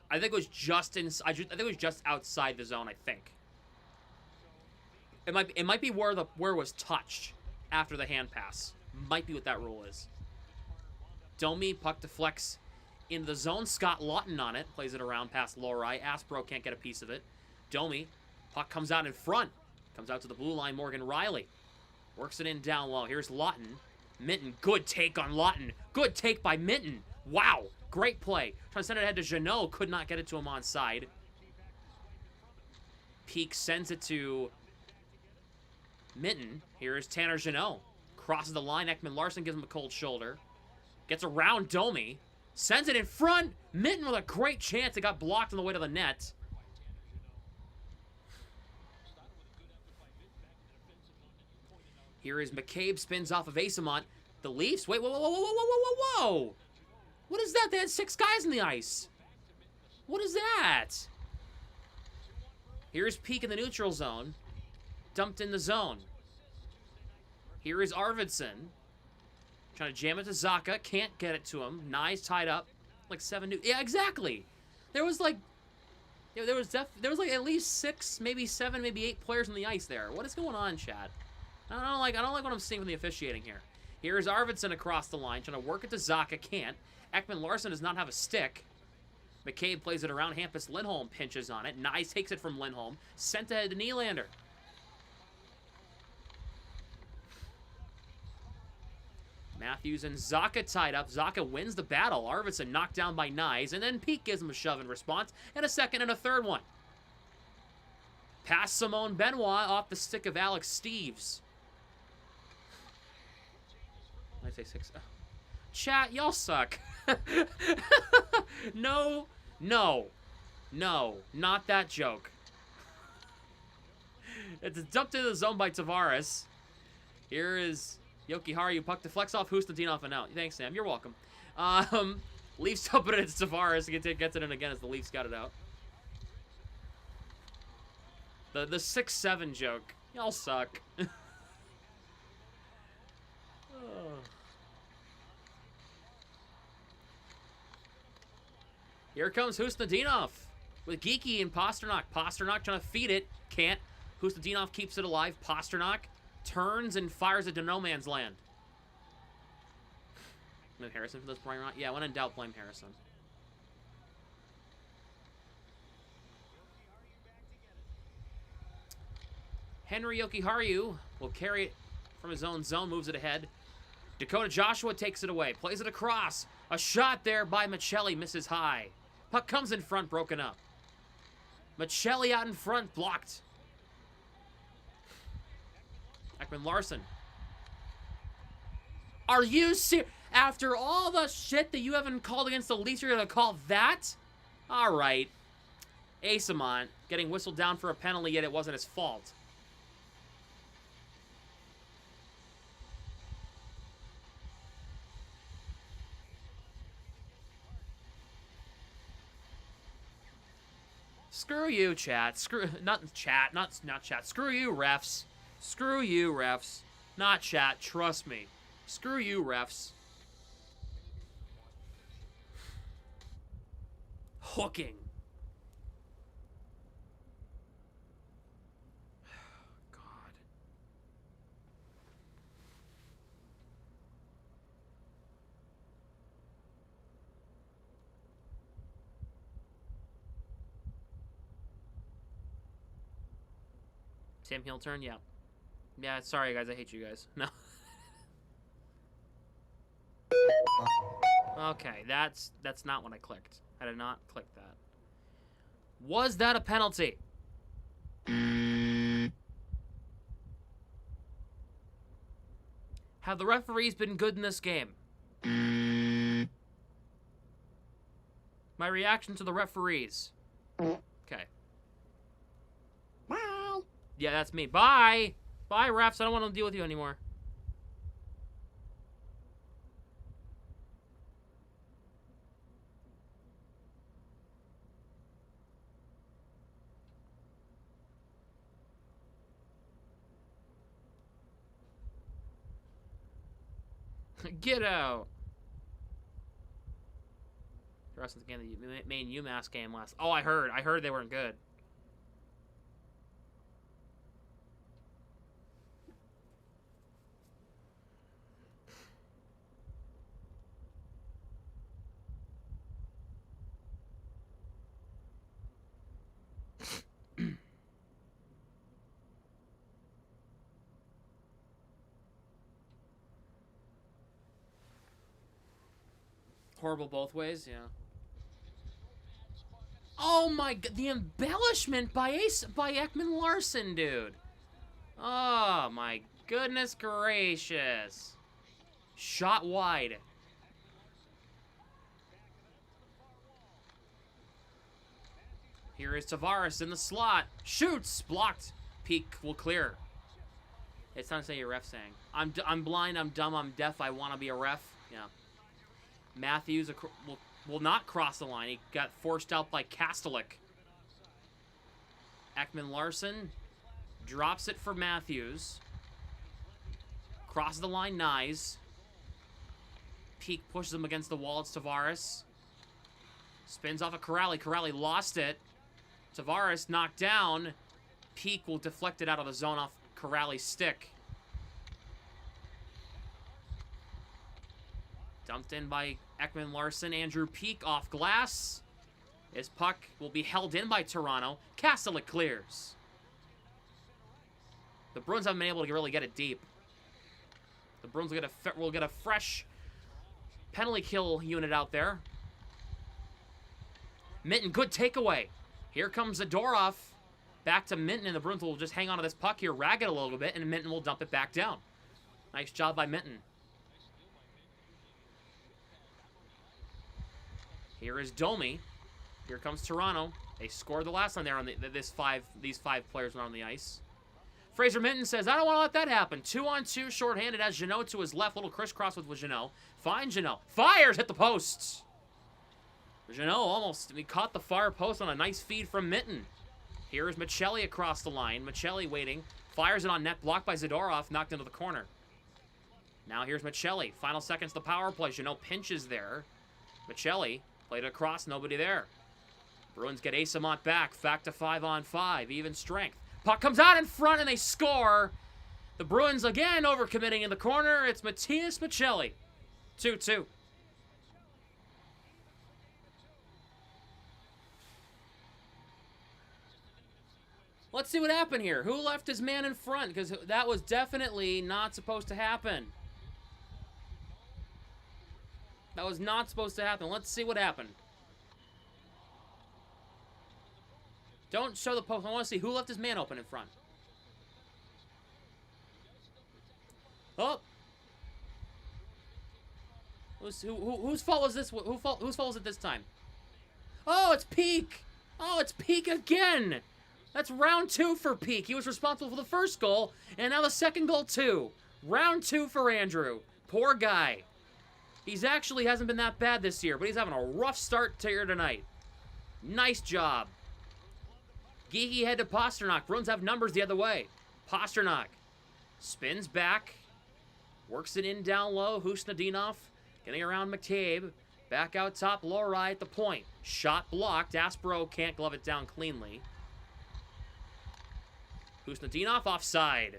I think it was just in. I think it was just outside the zone. I think. It might be where it was touched after the hand pass. Might be what that rule is. Domi, puck deflects into the zone. Scott Lawton on it. Plays it around past Lorai. Aspro can't get a piece of it. Domi, puck comes out in front. Comes out to the blue line. Morgan Riley works it in down low. Here's Lawton. Minton, good take on Lawton. Good take by Minton. Wow, great play. Trying to send it ahead to Jeannot. Could not get it to him on side. Peak sends it to Minton. Here is Tanner Jeannot. Crosses the line. Ekman Larson gives him a cold shoulder. Gets around Domi. Sends it in front. Minton with a great chance. It got blocked on the way to the net. Here is McCabe. Spins off of Asamont. The Leafs. Wait, whoa. What is that? They had 6 guys in the ice. What is that? Here's Peak in the neutral zone. Dumped in the zone. Here is Arvidsson. Trying to jam it to Zaka. Can't get it to him. Nye's tied up. Like 7 new. Yeah, exactly. There was like... Yeah, there was like at least 6, maybe 7, maybe 8 players on the ice there. What is going on, Chad? I don't like what I'm seeing from the officiating here. Here's Arvidsson across the line, trying to work it to Zaka. Can't. Ekman Larsson does not have a stick. McCabe plays it around. Hampus Lindholm pinches on it. Nye takes it from Lindholm. Sent ahead to Nylander. Matthews and Zaka tied up. Zaka wins the battle. Arvidsson knocked down by Nyes, and then Peak gives him a shove in response, and a second and a third one. Pass Simone Benoit off the stick of Alex Steves. I say 6. Chat, y'all suck. No, not that joke. It's dumped into the zone by Tavares. Here is Jokiharju, puck deflects off Husnudinov and out. Thanks, Sam. You're welcome. Leafs up it. It's Tavares. Gets it in again as the Leafs got it out. The 6-7 joke. Y'all suck. Here comes Husnudinov with Geeky and Pasternak. Pasternak trying to feed it. Can't. Husnudinov keeps it alive. Pasternak turns and fires it to no man's land. Blame Harrison for this point or not? Yeah, when in doubt, blame Harrison. Henry Jokiharju will carry it from his own zone, moves it ahead. Dakota Joshua takes it away, plays it across. A shot there by Michelli, misses high. Puck comes in front, broken up. Michelli out in front, blocked. Ekman Larsson. Are you serious? After all the shit that you haven't called against the Leafs, you're going to call that? All right. Asamont getting whistled down for a penalty, yet it wasn't his fault. Screw you, chat. Not chat. Screw you, refs. Screw you, refs. Not chat. Trust me. Screw you, refs. Hooking. God. Sam heel turn? Yeah. Yeah, sorry guys, I hate you guys. No. Okay, that's not what I clicked. I did not click that. Was that a penalty? Have the referees been good in this game? My reaction to the referees. Okay. Yeah, that's me. Bye! Bye, refs. I don't want to deal with you anymore. Get out! The rest of the game, the main UMass game last. Oh, I heard they weren't good. Horrible both ways, yeah. Oh my god, the embellishment by Ekman Larsson, dude. Oh my goodness gracious. Shot wide. Here is Tavares in the slot. Shoots, blocked. Peak will clear. It's time to say your ref saying. I'm blind, I'm dumb, I'm deaf, I want to be a ref. Yeah. Matthews will not cross the line. He got forced out by Kastelik. Ekman-Larsson drops it for Matthews. Crosses the line, Nyes. Peak pushes him against the wall. It's Tavares. Spins off of Corrali. Corrali lost it. Tavares knocked down. Peak will deflect it out of the zone off Corrali's stick. Dumped in by Ekman-Larsson. Andrew Peak off glass. His puck will be held in by Toronto. Kastelik clears. The Bruins haven't been able to really get it deep. The Bruins will get a fresh penalty kill unit out there. Minton, good takeaway. Here comes Zadorov. Back to Minton, and the Bruins will just hang on to this puck here, rag it a little bit, and Minton will dump it back down. Nice job by Minton. Here is Domi. Here comes Toronto. They scored the last one there on these five players went on the ice. Fraser Minton says, I don't want to let that happen. 2-on-2, shorthanded, has Jeannot to his left. Little crisscross with Jeannot. Finds Jeannot. Fires, hit the posts. Jeannot almost, he caught the far post on a nice feed from Minton. Here is Michelli across the line. Michelli waiting. Fires it on net, blocked by Zadorov, knocked into the corner. Now here's Michelli. Final seconds of the power play. Jeannot pinches there. Michelli played it across, nobody there. Bruins get Asamont back to 5-on-5, even strength. Puck comes out in front and they score. The Bruins again overcommitting in the corner. It's Matthias Michelli. 2-2. Let's see what happened here. Who left his man in front? Because that was definitely not supposed to happen. That was not supposed to happen. Let's see what happened. Don't show the post. I want to see who left his man open in front. Oh. Whose fault was this? Whose fault was it this time? Oh, it's Peak. Oh, it's Peak again. That's round 2 for Peak. He was responsible for the first goal, and now the second goal too. Round 2 for Andrew. Poor guy. He's actually hasn't been that bad this year, but he's having a rough start to here tonight. Nice job. Geeky head to Pasternak. Bruins have numbers the other way. Pasternak spins back. Works it in down low. Husnadinov getting around McCabe. Back out top. Lorai at the point. Shot blocked. Aspro can't glove it down cleanly. Husnadinov offside.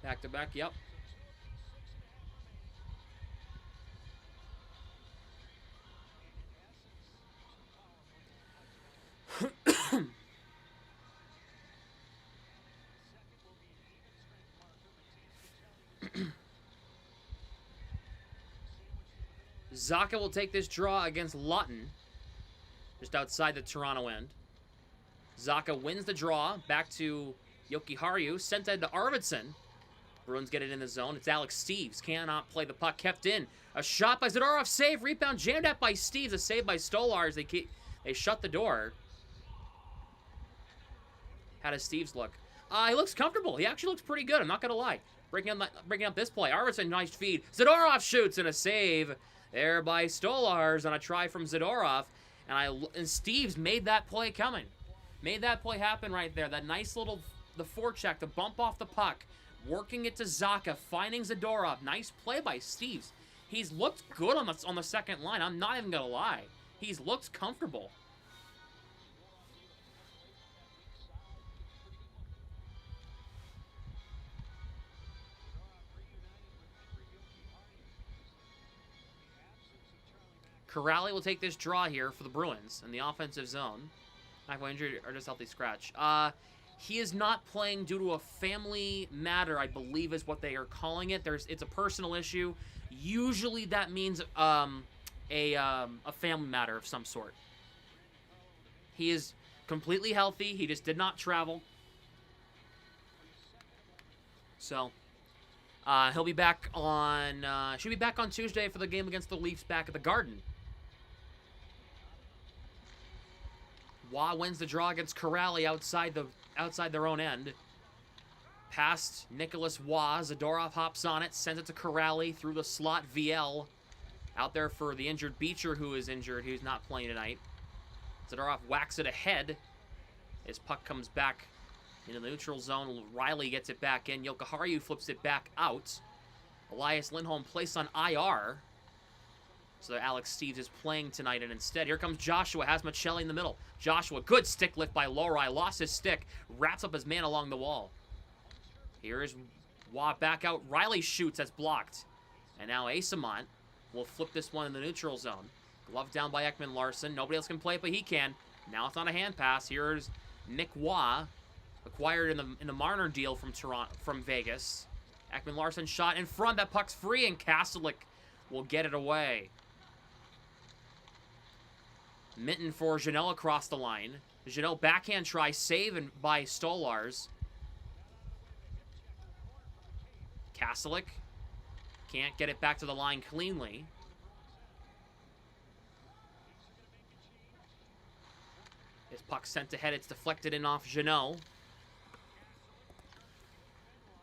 Back to back, yep. Zaka will take this draw against Lutton, just outside the Toronto end. Zaka wins the draw, back to Jokiharju, sent it to Arvidsson. Bruins get it in the zone. It's Alex Steeves. Cannot play the puck. Kept in. A shot by Zadorov. Save. Rebound jammed at by Steeves. A save by Stolars. They shut the door. How does Steeves look? He looks comfortable. He actually looks pretty good. I'm not going to lie. Breaking up this play. Arvidsson, nice feed. Zadorov shoots and a save there by Stolars on a try from Zadorov. And Steeves made that play coming. Made that play happen right there. That nice little, the forecheck, the bump off the puck. Working it to Zaka, finding Zadorov. Nice play by Steeves. He's looked good on the second line. I'm not even going to lie. He's looked comfortable. Corrali will take this draw here for the Bruins in the offensive zone. McAvoy injured or just healthy scratch. He is not playing due to a family matter, I believe is what they are calling it. It's a personal issue. Usually that means a family matter of some sort. He is completely healthy. He just did not travel. So he'll be back on should be back on Tuesday for the game against the Leafs back at the Garden. Wah wins the draw against Corrali outside their own end. Past Nicholas Waugh. Zadorov hops on it, sends it to Corrali through the slot. VL out there for the injured Beecher, who is injured, who's not playing tonight. Zadorov whacks it ahead. His puck comes back into the neutral zone. Riley gets it back in. Jokiharju flips it back out. Elias Lindholm placed on IR. So that Alex Steeves is playing tonight, and instead, here comes Joshua. Has Michelli in the middle. Joshua, good stick lift by Lohrei. Lost his stick. Wraps up his man along the wall. Here is Waugh back out. Riley shoots. That's blocked. And now Asamont will flip this one in the neutral zone. Glove down by Ekman Larson. Nobody else can play it, but he can. Now it's not a hand pass. Here's Nick Waugh, acquired in the Marner deal from Vegas. Ekman Larson shot in front. That puck's free, and Kastelik will get it away. Minton for Janelle across the line. Janelle backhand try, save by Stolars. Kastelik can't get it back to the line cleanly. His puck sent ahead. It's deflected in off Janelle.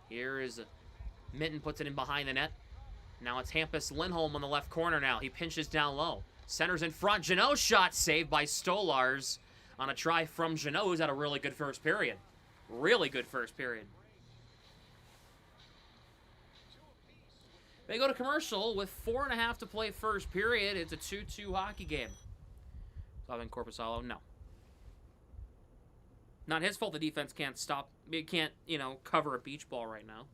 Here is Minton, puts it in behind the net. Now it's Hampus Lindholm on the left corner now. He pinches down low. Centers in front. Janelle's shot saved by Stolars on a try from Janelle, who's had a really good first period. Really good first period. They go to commercial with 4.5 to play first period. It's a 2-2 hockey game. Salvin Corpusalo, no. Not his fault the defense can't stop. It can't, cover a beach ball right now.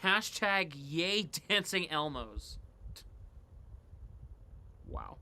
Hashtag yay dancing Elmos. Wow.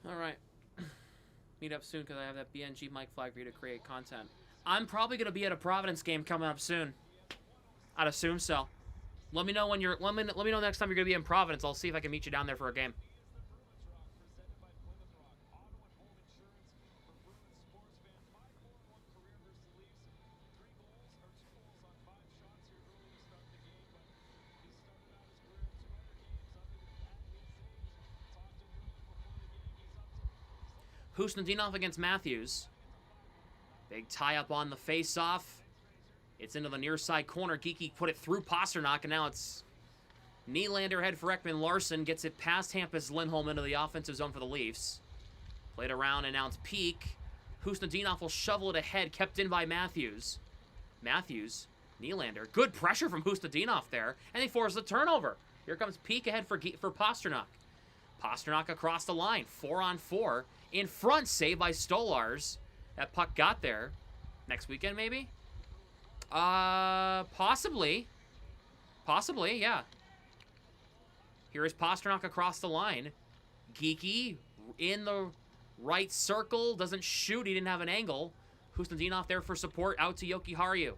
All right. Meet up soon because I have that BNG mic flag for you to create content. I'm probably going to be at a Providence game coming up soon. I'd assume so. Let me know when you're. Let me know next time you're going to be in Providence. I'll see if I can meet you down there for a game. Husnudinov against Matthews. Big tie-up on the face-off. It's into the near side corner. Geeky put it through Pasternak, and now it's Nylander head for Ekman Larson. Gets it past Hampus Lindholm into the offensive zone for the Leafs. Played around, and now it's Peak. Husnudinov will shovel it ahead, kept in by Matthews. Matthews, Nylander. Good pressure from Husnudinov there, and they force the turnover. Here comes Peak ahead for Pasternak. Pasternak across the line, 4-on-4. In front, saved by Stolars. That puck got there. Next weekend, maybe? Possibly. Possibly, yeah. Here is Pasternak across the line. Geeky in the right circle. Doesn't shoot. He didn't have an angle. Husnudinov there for support. Out to Jokiharju.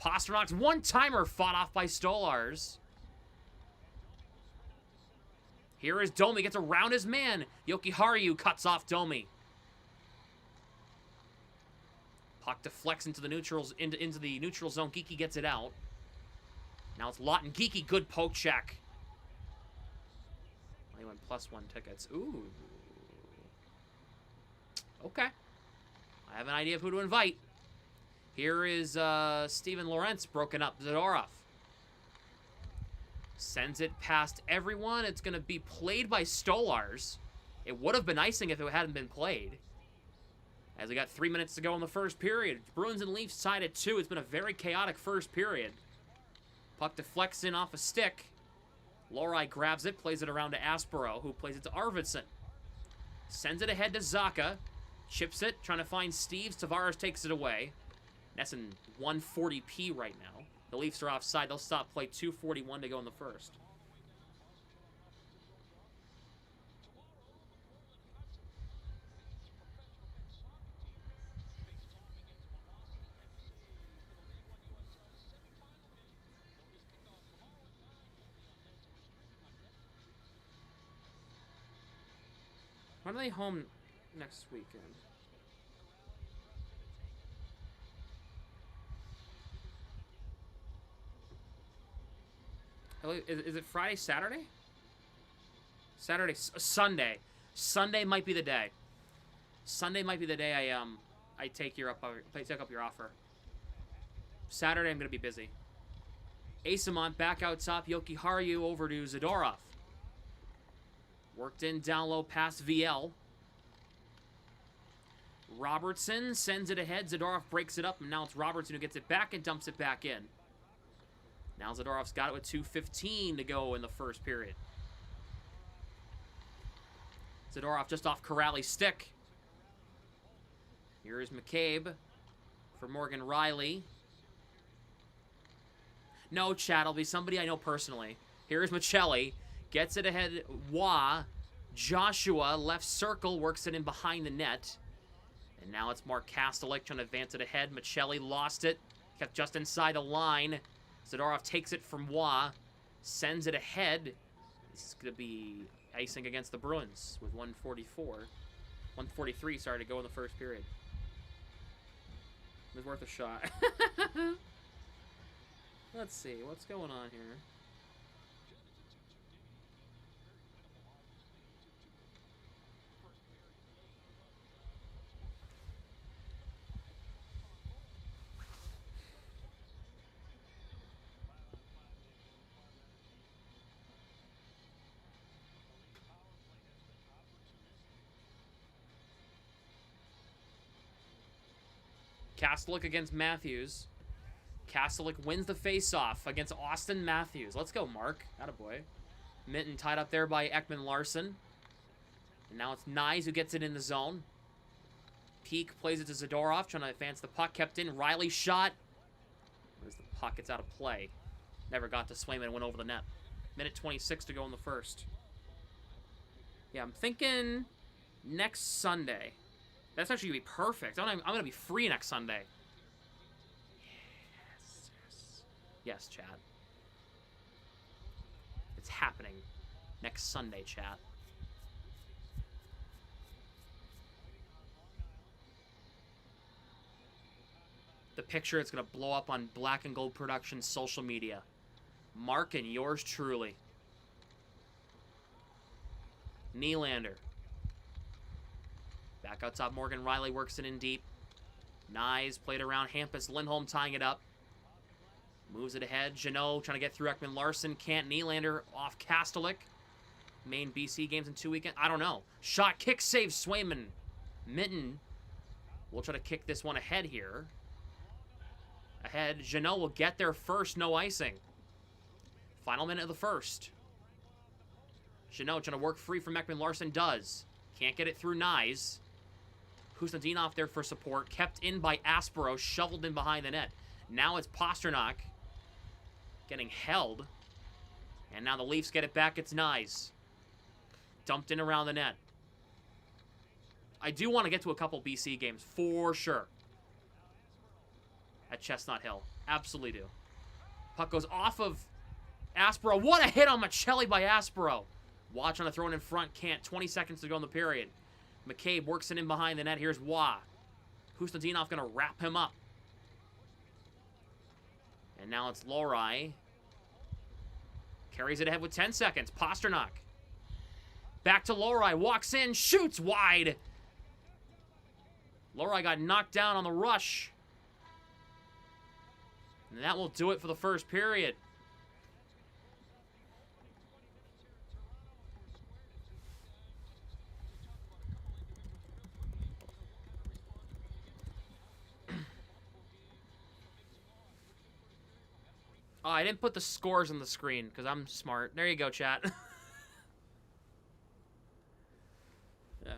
Pasternak's one-timer fought off by Stolars. Here is Domi, gets around his man. Jokiharju cuts off Domi. Puck deflects into the neutrals, into the neutral zone. Geeky gets it out. Now it's Lawton. Geeky, good poke check. He went +1 tickets. Ooh. Okay. I have an idea of who to invite. Here is Steven Lawrence broken up. Zadorov sends it past everyone. It's going to be played by Stolars. It would have been icing if it hadn't been played. As we got 3 minutes to go in the first period. Bruins and Leafs tied at 2. It's been a very chaotic first period. Puck deflects in off a stick. Lohrei grabs it, plays it around to Aspero, who plays it to Arvidsson. Sends it ahead to Zacha. Chips it, trying to find Steves. Tavares takes it away. That's in 140p right now. The Leafs are offside. They'll stop play. 2:41 to go in the first. When are they home next weekend? Is it Friday, Saturday? Saturday, Sunday. Sunday might be the day. Sunday might be the day I take up your offer. Saturday I'm gonna be busy. Asamont back out top. Yoki Haru over to Zadorov. Worked in down low past VL. Robertson sends it ahead. Zadorov breaks it up, and now it's Robertson who gets it back and dumps it back in. Now Zadorov's got it with 2:15 to go in the first period. Zadorov just off Corrali's stick. Here is McCabe for Morgan Riley. No, Chad, it'll be somebody I know personally. Here is Michelli. Gets it ahead. Wah. Joshua, left circle, works it in behind the net. And now it's Mark Kastelik trying to advance it ahead. Michelli lost it. Kept just inside the line. Zadorov takes it from Wah. Sends it ahead. This is going to be icing against the Bruins with 143, sorry, to go in the first period. It was worth a shot. Let's see, what's going on here? Kastelik against Matthews. Kastelik wins the face-off against Austin Matthews. Let's go, Mark. Attaboy. Minton tied up there by Ekman Larson. And now it's Nyes who gets it in the zone. Peak plays it to Zadorov, trying to advance the puck. Kept in. Riley shot. As the puck gets out of play. Never got to Swayman and went over the net. Minute 26 to go in the first. Yeah, I'm thinking next Sunday. That's actually going to be perfect. I'm going to be free next Sunday. Yes, chat. It's happening next Sunday, chat. The picture, it's going to blow up on Black and Gold Productions social media. Mark and yours truly. Nylander. Back out top, Morgan Riley works it in deep. Nyes played around Hampus. Lindholm tying it up. Moves it ahead. Jeannot trying to get through Ekman Larson. Can't. Nylander off Kastelik. Main BC games in 2 weekends. I don't know. Shot, kick, save, Swayman. Minton will try to kick this one ahead here. Ahead. Jeannot will get there first. No icing. Final minute of the first. Jeannot trying to work free from Ekman Larson. Does. Can't get it through Nyes. Husnudinov there for support. Kept in by Aspero. Shoveled in behind the net. Now it's Pasternak getting held. And now the Leafs get it back. It's Nyes. Dumped in around the net. I do want to get to a couple BC games, for sure. At Chestnut Hill. Absolutely do. Puck goes off of Aspero. What a hit on Michelli by Aspero. Watch on the throw in front. Can't. 20 seconds to go in the period. McCabe works it in behind the net. Here's Wah. Husnudinov going to wrap him up. And now it's Lohrei. Carries it ahead with 10 seconds. Pasternak. Back to Lohrei. Walks in. Shoots wide. Lori got knocked down on the rush. And that will do it for the first period. Oh, I didn't put the scores on the screen because I'm smart. There you go, chat. Yeah.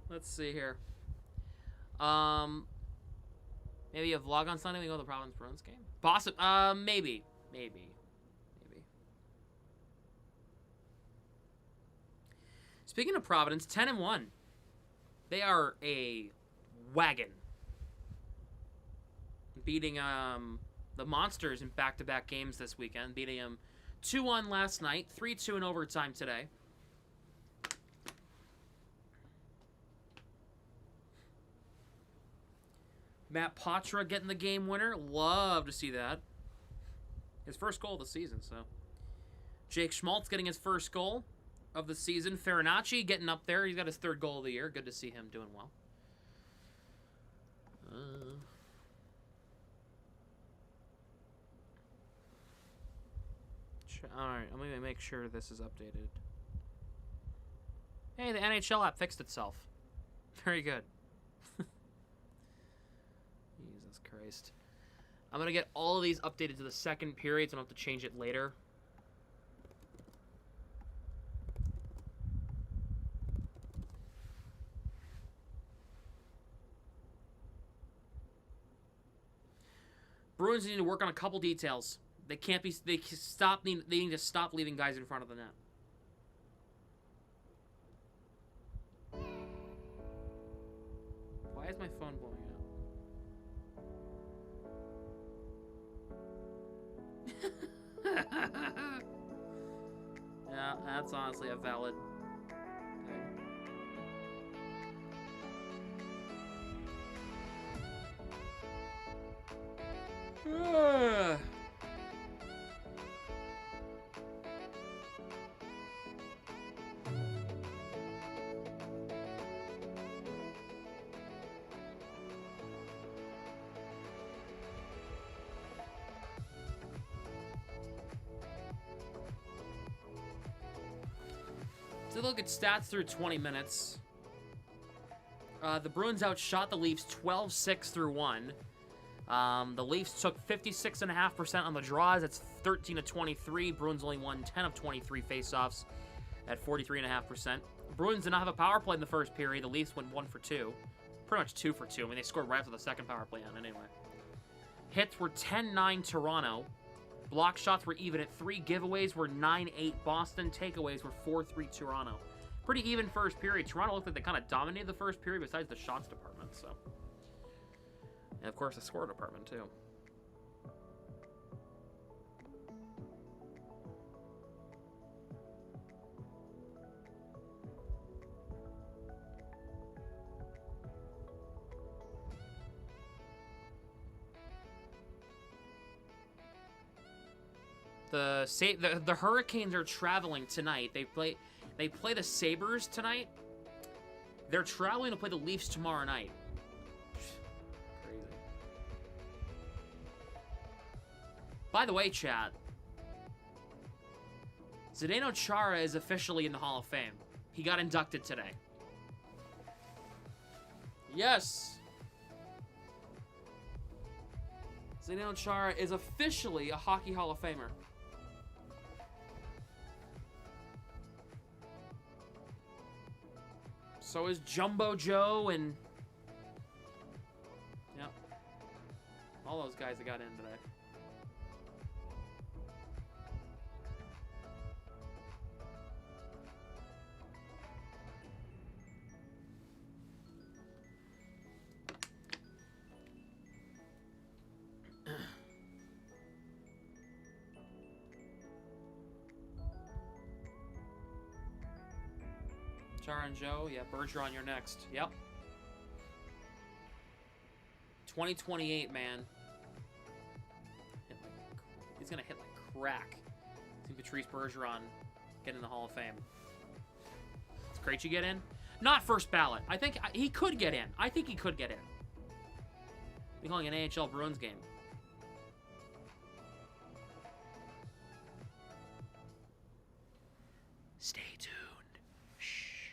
Let's see here. Maybe a vlog on Sunday. We go to the Providence Bruins game. Maybe. Speaking of Providence, 10-1. They are a wagon. Beating the Monsters in back-to-back games this weekend. Beating them 2-1 last night, 3-2 in overtime today. Matt Patra getting the game winner. Love to see that. His first goal of the season, so. Jake Schmaltz getting his first goal of the season. Farinacci getting up there. He's got his third goal of the year. Good to see him doing well. Alright, I'm going to make sure this is updated. Hey, the NHL app fixed itself. Very good. Jesus Christ. I'm going to get all of these updated to the second period, so I don't have to change it later. Bruins need to work on a couple details. They can't be. They need to stop leaving guys in front of the net. Why is my phone blowing up? Yeah, that's honestly a valid thing. So look at stats through 20 minutes. The Bruins outshot the Leafs 12-6 through 1. The Leafs took 56.5% on the draws. That's 13-23. Bruins only won 10 of 23 faceoffs at 43.5%. Bruins did not have a power play in the first period. The Leafs went 1 for 2. Pretty much 2 for 2. I mean, they scored right after the second power play on anyway. Hits were 10-9 Toronto. Block shots were even at 3. Giveaways were 9-8 Boston. Takeaways were 4-3 Toronto. Pretty even first period. Toronto looked like they kind of dominated the first period besides the shots department, so. And of course the score department too. The Hurricanes are traveling tonight. They play the Sabres tonight. They're traveling to play the Leafs tomorrow night. Crazy. By the way, chat, Zdeno Chara is officially in the Hall of Fame. He got inducted today. Yes. Zdeno Chara is officially a Hockey Hall of Famer. So is Jumbo Joe and... Yep. All those guys that got in today. Chara and Joe, yeah, Bergeron, you're next. Yep. 2028, man. He's gonna hit like crack. See Patrice Bergeron get in the Hall of Fame. It's great you get in. Not first ballot. I think he could get in. I think he could get in. We're calling an AHL Bruins game. Stay tuned. Shh.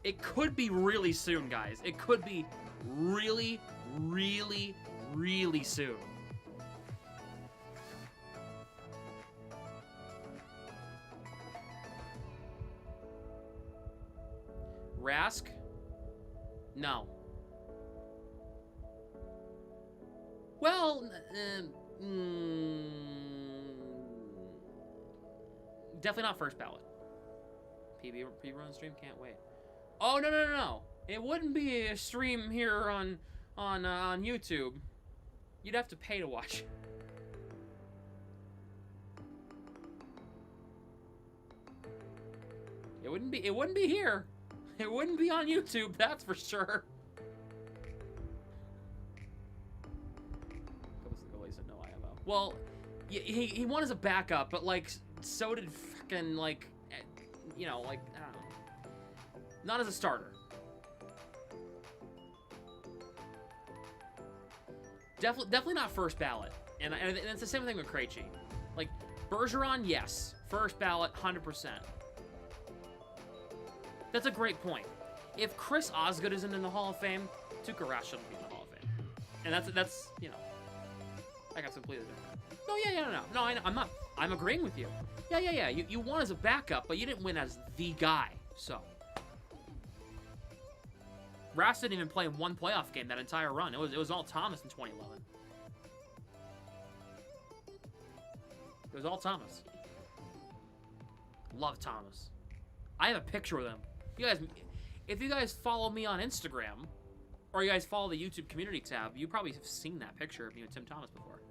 It could be really soon, guys. It could be really, really, really soon. Rask? No. Well, definitely not first ballot. PB run stream, can't wait. Oh, no. It wouldn't be a stream here on YouTube. You'd have to pay to watch. It wouldn't be here. It wouldn't be on YouTube, that's for sure. No IMO. Well, he won as a backup, but like so did fucking like, you know, like I don't know. Not as a starter. Definitely not first ballot. And it's the same thing with Krejci. Like Bergeron, yes, first ballot, 100%. That's a great point. If Chris Osgood isn't in the Hall of Fame, Tuukka Rask shouldn't be in the Hall of Fame. And that's you know, I got completely different. No, I know, I'm agreeing with you. Yeah. You won as a backup, but you didn't win as the guy. So Rask didn't even play in one playoff game that entire run. It was all Thomas in 2011. It was all Thomas. Love Thomas. I have a picture with him. You guys, if you guys follow me on Instagram, or you guys follow the YouTube community tab, you probably have seen that picture of me with Tim Thomas before.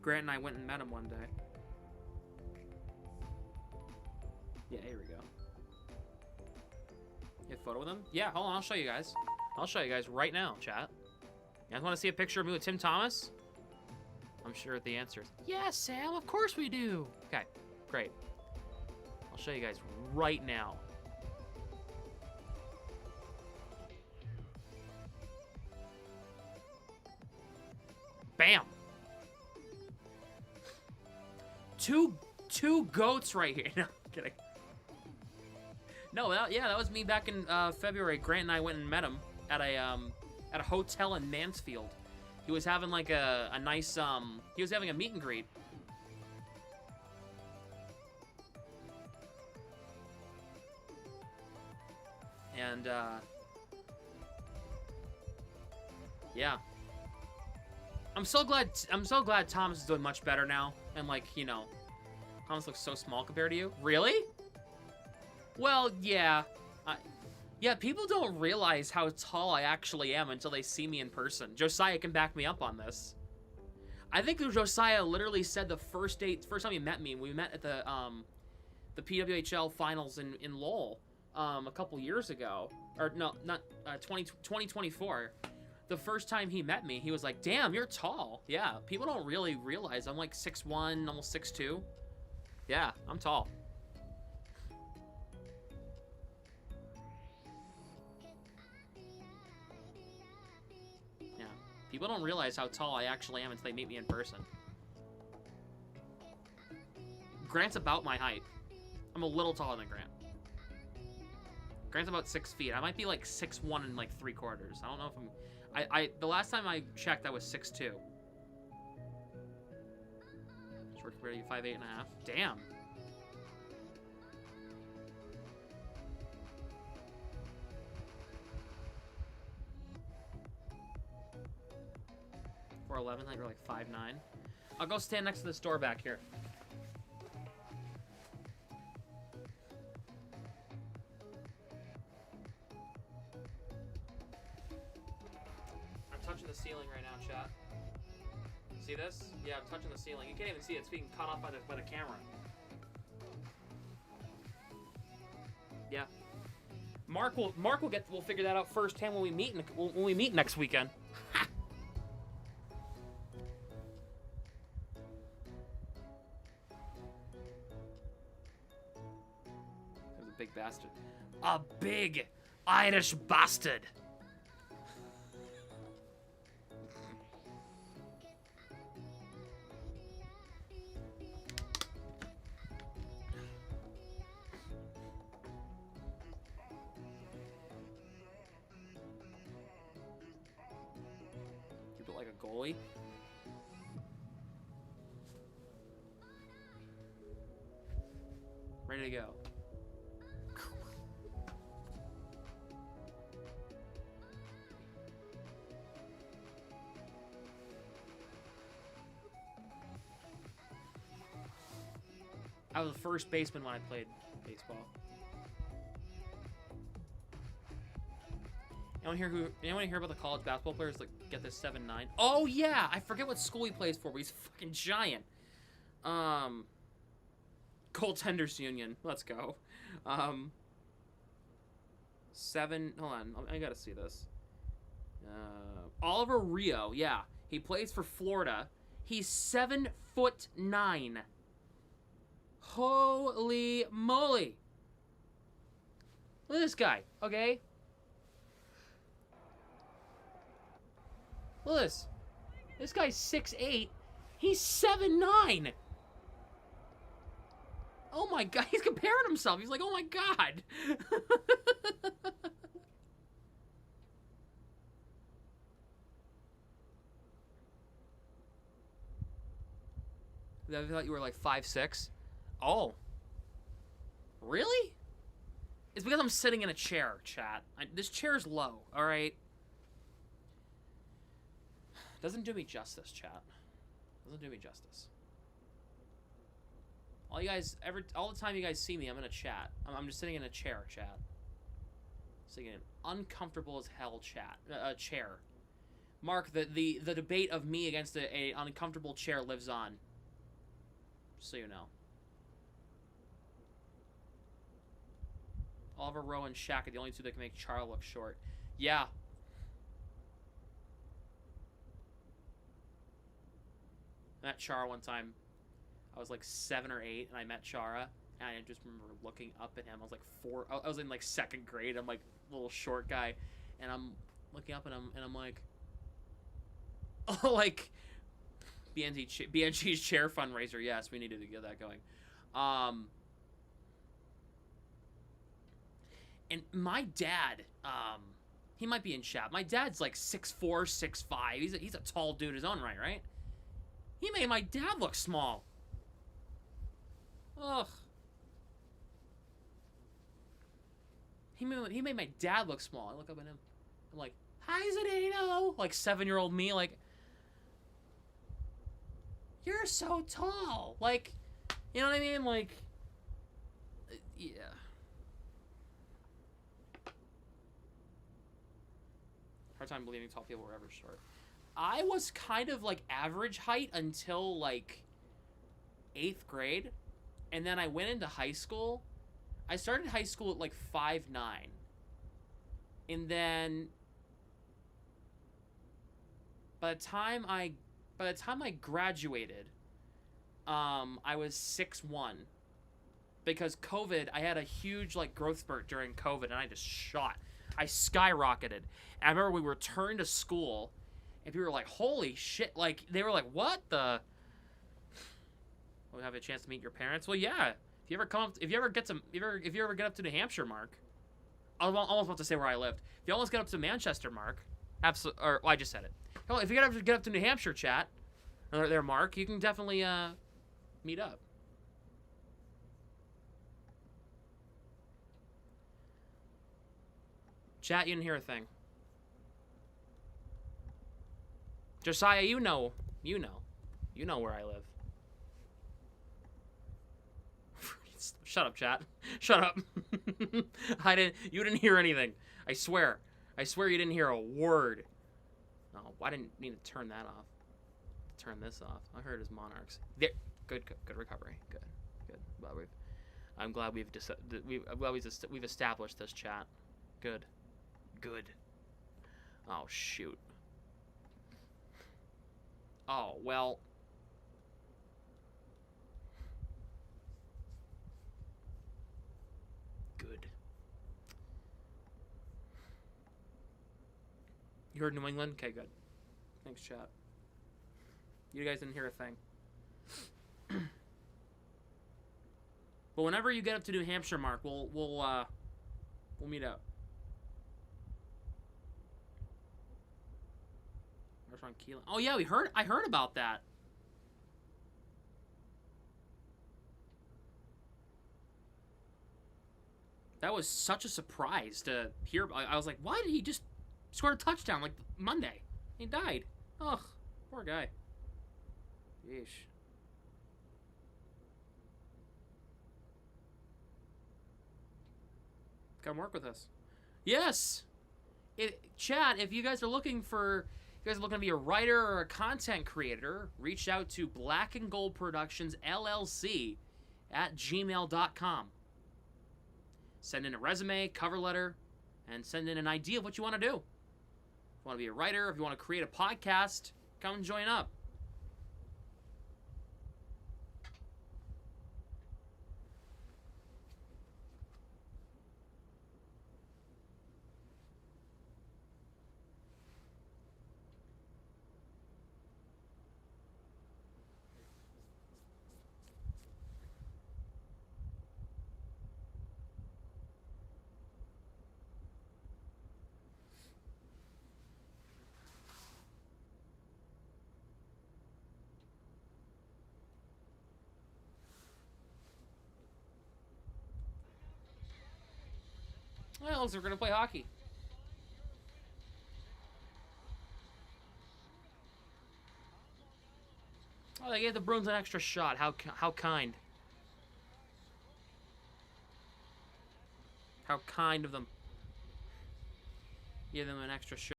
Grant and I went and met him one day. Yeah, here we go. You have a photo with him? Yeah, hold on, I'll show you guys. I'll show you guys right now, chat. You guys want to see a picture of me with Tim Thomas? I'm sure the answer is, yes, Sam, of course we do. Okay, great. I'll show you guys right now. Bam. Two goats right here. No, I'm kidding. No, that was me back in February. Grant and I went and met him at a hotel in Mansfield. He was having like a nice he was having a meet and greet. And yeah. I'm so glad Thomas is doing much better now. And like, you know, Thomas looks so small compared to you. Really? Well, yeah. Yeah, people don't realize how tall I actually am until they see me in person. Josiah can back me up on this. I think Josiah literally said the first time he met me, we met at the PWHL finals in Lowell a couple years ago. Or no, not 2024. The first time he met me, he was like, damn, you're tall. Yeah, people don't really realize I'm like 6'1", almost 6'2". Yeah, I'm tall. Yeah, people don't realize how tall I actually am until they meet me in person. Grant's about my height. I'm a little taller than Grant. Grant's about 6 feet. I might be like 6'1" and like 3/4. I don't know if I'm... the last time I checked, I was 6'2". Short compared to you, 5'8.5". Damn. For 11, like you're like 5'9". I'll go stand next to this door back here. Touching the ceiling right now, chat. See this? Yeah, I'm touching the ceiling. You can't even see it. It's being cut off by the camera. Yeah. Mark will figure that out firsthand when we meet next weekend. There's a big bastard. A big Irish bastard. Keep it like a goalie. Ready to go. I was the first baseman when I played baseball. Anyone hear about the college basketball players that get this 7'9"? Oh yeah, I forget what school he plays for, but he's fucking giant. Goaltenders Union. Let's go. Hold on, I gotta see this. Oliver Rio, yeah. He plays for Florida. He's 7'9". Holy moly. Look at this guy, okay? Look at this. This guy's 6'8". He's 7'9". Oh my god, he's comparing himself. He's like, oh my god. I thought you were like 5'6". Oh. Really? It's because I'm sitting in a chair, chat. This chair's low, alright? Doesn't do me justice, chat. Doesn't do me justice. All the time you guys see me, I'm in a chat. I'm just sitting in a chair, chat. Sitting in an uncomfortable as hell chair. Mark, the debate of me against a uncomfortable chair lives on. Just so you know. Oliver Rowe and Shaq are the only two that can make Char look short. Yeah. I met Chara one time. I was like 7 or 8, and I met Chara, and I just remember looking up at him. I was like 4. I was in like 2nd grade. I'm like a little short guy, and I'm looking up at him, and I'm like, oh, like BNG's chair fundraiser. Yes, we needed to get that going. And my dad, he might be in chat. My dad's like 6'4", 6'5". He's a tall dude in his own right? He made my dad look small. Ugh. He made my dad look small. I look up at him. I'm like, hi, Zdeno. Like 7-year-old me, like, you're so tall. Like, you know what I mean? Like, yeah. Hard time believing tall people were ever short. I was kind of like average height until like 8th grade. And then I went into high school. I started high school at like 5'9". And then by the time I graduated, I was 6'1". Because COVID, I had a huge like growth spurt during COVID, and I just shot. I skyrocketed. And I remember we returned to school, and people were like, holy shit. Like, they were like, what the? Will we have a chance to meet your parents? Well, yeah. If you ever get up to New Hampshire, Mark. I was almost about to say where I lived. If you almost get up to Manchester, Mark. Absolutely. Or, well, I just said it. If you get up to New Hampshire, chat. Or there, Mark. You can definitely, meet up. Chat, you didn't hear a thing. Josiah, you know where I live. Shut up, chat. Shut up. You didn't hear anything. I swear you didn't hear a word. No, I didn't need to turn that off. Turn this off. I heard his Monarchs. There. Good recovery. Good. I'm glad we've established this chat. Good. Good. Oh, shoot. Oh, well. Good. You heard New England? Okay, good. Thanks, chat. You guys didn't hear a thing. But whenever you get up to New Hampshire, Mark, we'll meet up. Restaurant Keelan. Oh yeah, I heard about that. That was such a surprise to hear. I was like, why did he just score a touchdown like Monday? He died. Ugh, poor guy. Yeesh. Come work with us. Yes. Chat, if you guys are looking to be a writer or a content creator, reach out to Black and Gold Productions LLC at gmail.com. Send in a resume, cover letter, and send in an idea of what you want to do. If you want to be a writer, if you want to create a podcast, come and join up. Well, looks like we're going to play hockey. Oh, they gave the Bruins an extra shot. How kind. How kind of them. Give them an extra shot.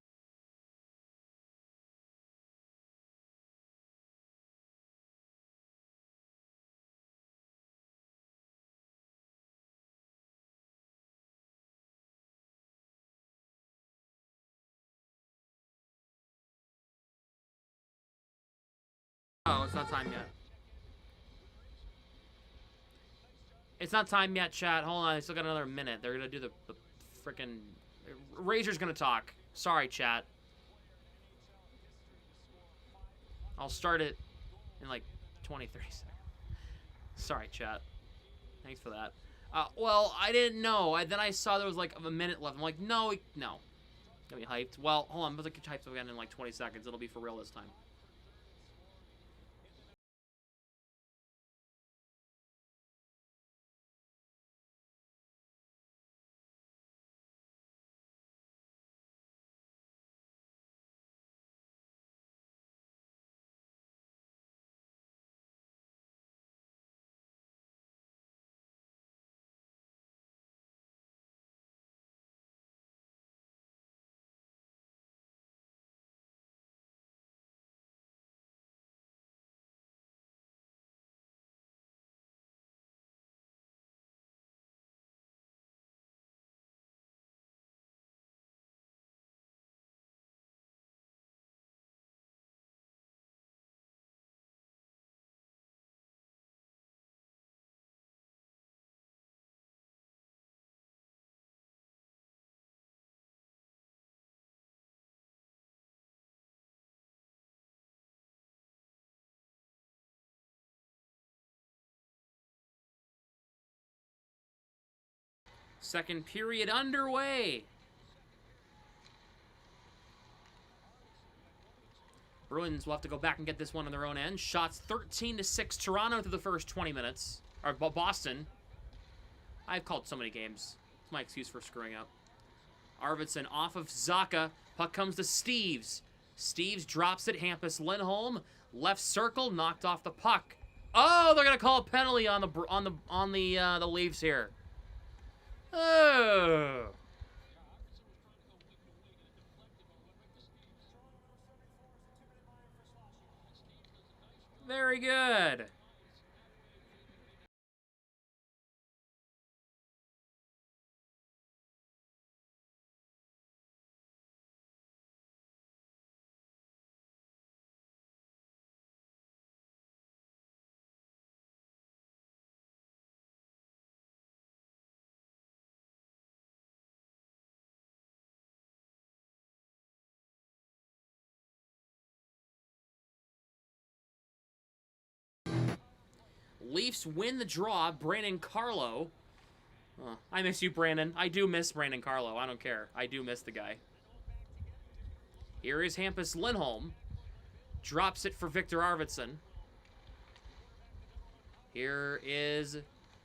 Oh, it's not time yet. It's not time yet, chat. Hold on, I still got another minute. They're gonna do the frickin' Razor's gonna talk. Sorry, chat. I'll start it in like 20, 30 seconds. Sorry, chat. Thanks for that. Well, I didn't know. Then I saw there was like a minute left. I'm like, no. Got me hyped. Well, hold on. I'm gonna get hyped again in like 20 seconds. It'll be for real this time. Second period underway. Bruins will have to go back and get this one on their own end. Shots 13-6 Toronto through the first 20 minutes. Or Boston. I've called so many games. It's my excuse for screwing up. Arvidsson off of Zaka. Puck comes to Steves. Steves drops it. Hampus Lindholm. Left circle. Knocked off the puck. Oh, they're gonna call a penalty on the Leafs here. Oh. Very good. Leafs win the draw. Brandon Carlo. Oh, I miss you, Brandon. I do miss Brandon Carlo. I don't care. I do miss the guy. Here is Hampus Lindholm. Drops it for Victor Arvidsson. Here is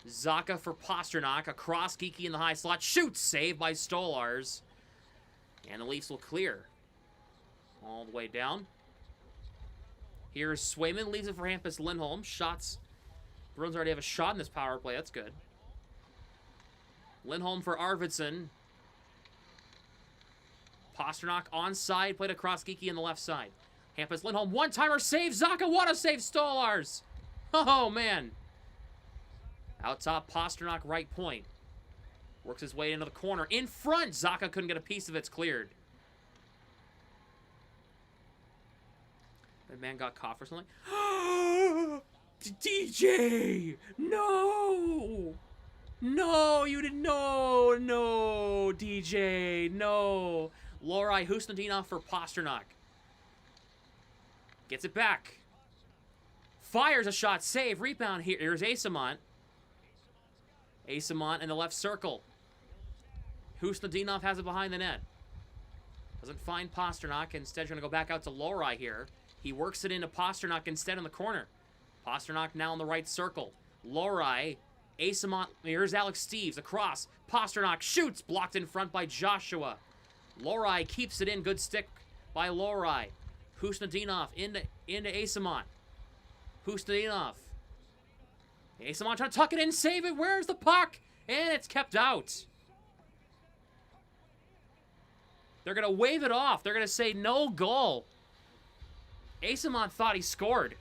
Zacha for Pasternak. Across Geeky in the high slot. Shoots! Saved by Stolars. And the Leafs will clear. All the way down. Here's Swayman. Leaves it for Hampus Lindholm. Shots. Bruins already have a shot in this power play. That's good. Lindholm for Arvidsson. Pasternak onside. Played across Geeky on the left side. Hampus Lindholm. One-timer save. Zacha. What a save. Stolars. Oh, man. Out top, Pasternak, right point. Works his way into the corner. In front, Zacha couldn't get a piece of it. It's cleared. That man got caught for something. DJ! No! No, you didn't. No, no, DJ, no. Lorai Husnudinov for Pasternak. Gets it back. Fires a shot, save, rebound here. Here's Asamont. Asamont in the left circle. Husnudinov has it behind the net. Doesn't find Pasternak. Instead, going to go back out to Lorai here. He works it into Pasternak instead in the corner. Pasternak now in the right circle. Lorai, Asamont, here's Alex Steves across. Pasternak shoots, blocked in front by Joshua. Lorai keeps it in, good stick by Lorai. Husnudinov into Asamont. Husnudinov. Asamont trying to tuck it in, save it. Where's the puck? And it's kept out. They're going to wave it off. They're going to say no goal. Asamont thought he scored.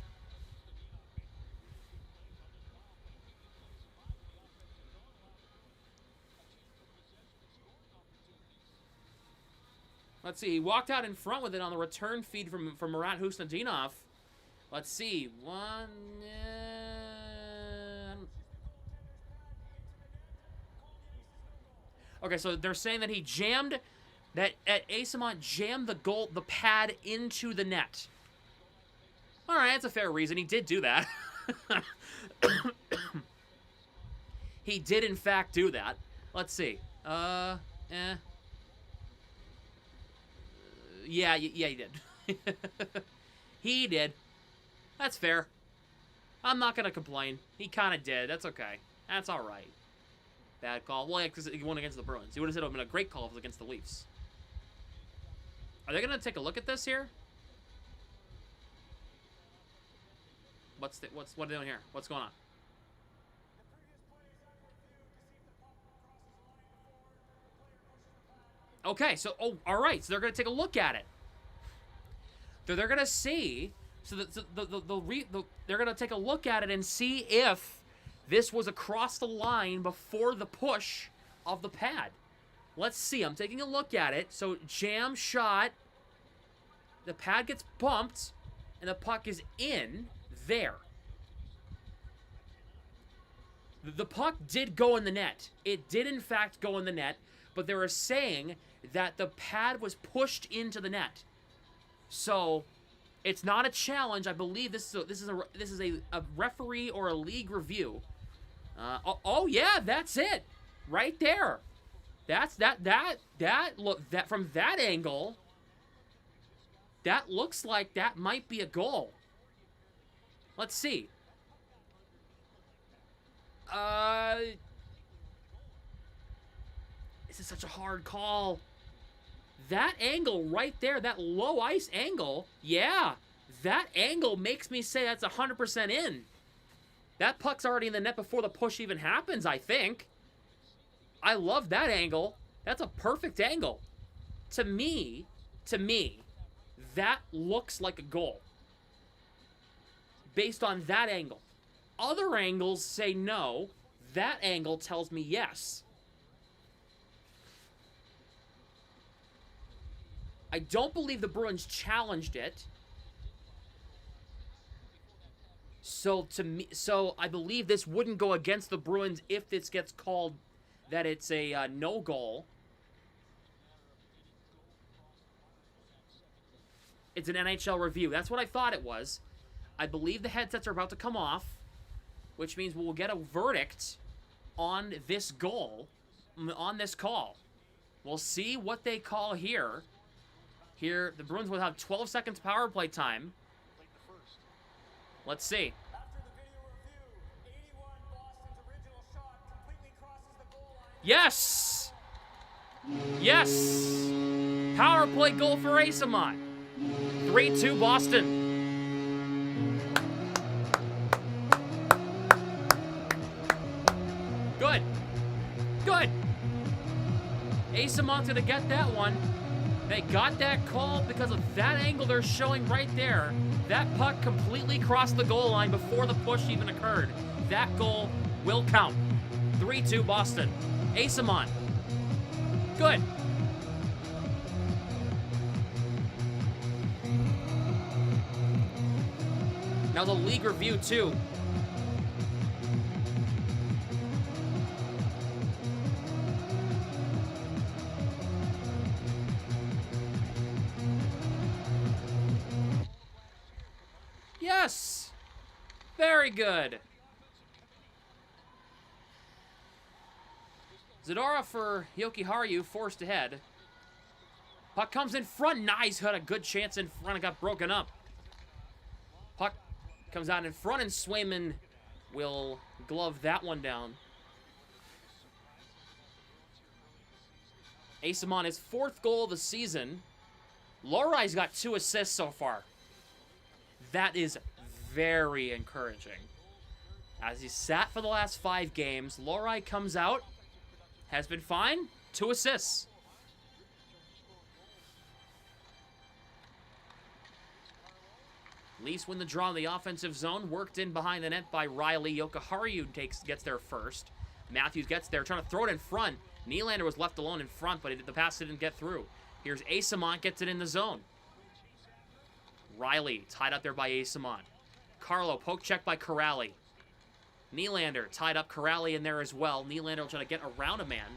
Let's see. He walked out in front with it on the return feed from Murat Husnudinov. Let's see. Okay, so they're saying that he jammed, that Asamont jammed the pad into the net. All right, that's a fair reason. He did do that. He did, in fact, do that. Let's see. Yeah, he did. He did. That's fair. I'm not going to complain. He kind of did. That's okay. That's all right. Bad call. Well, yeah, because he won against the Bruins. He would have said it would have been a great call if it was against the Leafs. Are they going to take a look at this here? What are they doing here? What's going on? Okay, so, all right. So they're going to take a look at it. They're going to see, they're going to take a look at it and see if this was across the line before the push of the pad. Let's see. I'm taking a look at it. So, jam shot. The pad gets bumped, and the puck is in there. The puck did go in the net. It did, in fact, go in the net, but they were saying that the pad was pushed into the net. So, it's not a challenge. I believe this is a referee or a league review. Oh yeah, that's it, right there. That's from that angle. That looks like that might be a goal. Let's see. This is such a hard call. That angle right there, that low ice angle, yeah, that angle makes me say that's 100% in. That puck's already in the net before the push even happens, I think. I love that angle. That's a perfect angle. To me, that looks like a goal. Based on that angle. Other angles say no. That angle tells me yes. I don't believe the Bruins challenged it. So I believe this wouldn't go against the Bruins if this gets called that it's a no goal. It's an NHL review. That's what I thought it was. I believe the headsets are about to come off. which means we'll get a verdict on this goal, on this call. We'll see what they call here. Here, the Bruins will have 12 seconds power play time. Let's see. Yes! Yes! Power play goal for Asamon. 3-2 Boston. Good. Good. Asamon's gonna get that one. They got that call because of that angle they're showing right there. That puck completely crossed the goal line before the push even occurred. That goal will count. 3-2 Boston. Asamon. Good. Now the league review too. Yes! Very good. Zadora for Yokiharu, forced ahead. Puck comes in front. Nice, had a good chance in front. It got broken up. Puck comes out in front, and Swayman will glove that one down. Asamon, his 4th goal of the season. Lorai's got 2 assists so far. That is very encouraging. As he sat for the last 5 games, Lorai comes out, has been fine, 2 assists. Leafs win the draw in the offensive zone, worked in behind the net by Riley. Yokiharu gets there first. Matthews gets there, trying to throw it in front. Nylander was left alone in front, but the pass didn't get through. Here's Asamon, gets it in the zone. Riley, tied up there by Asamon. Carlo, poke check by Corrali. Nylander, tied up Corrali in there as well. Nylander will try to get around a man.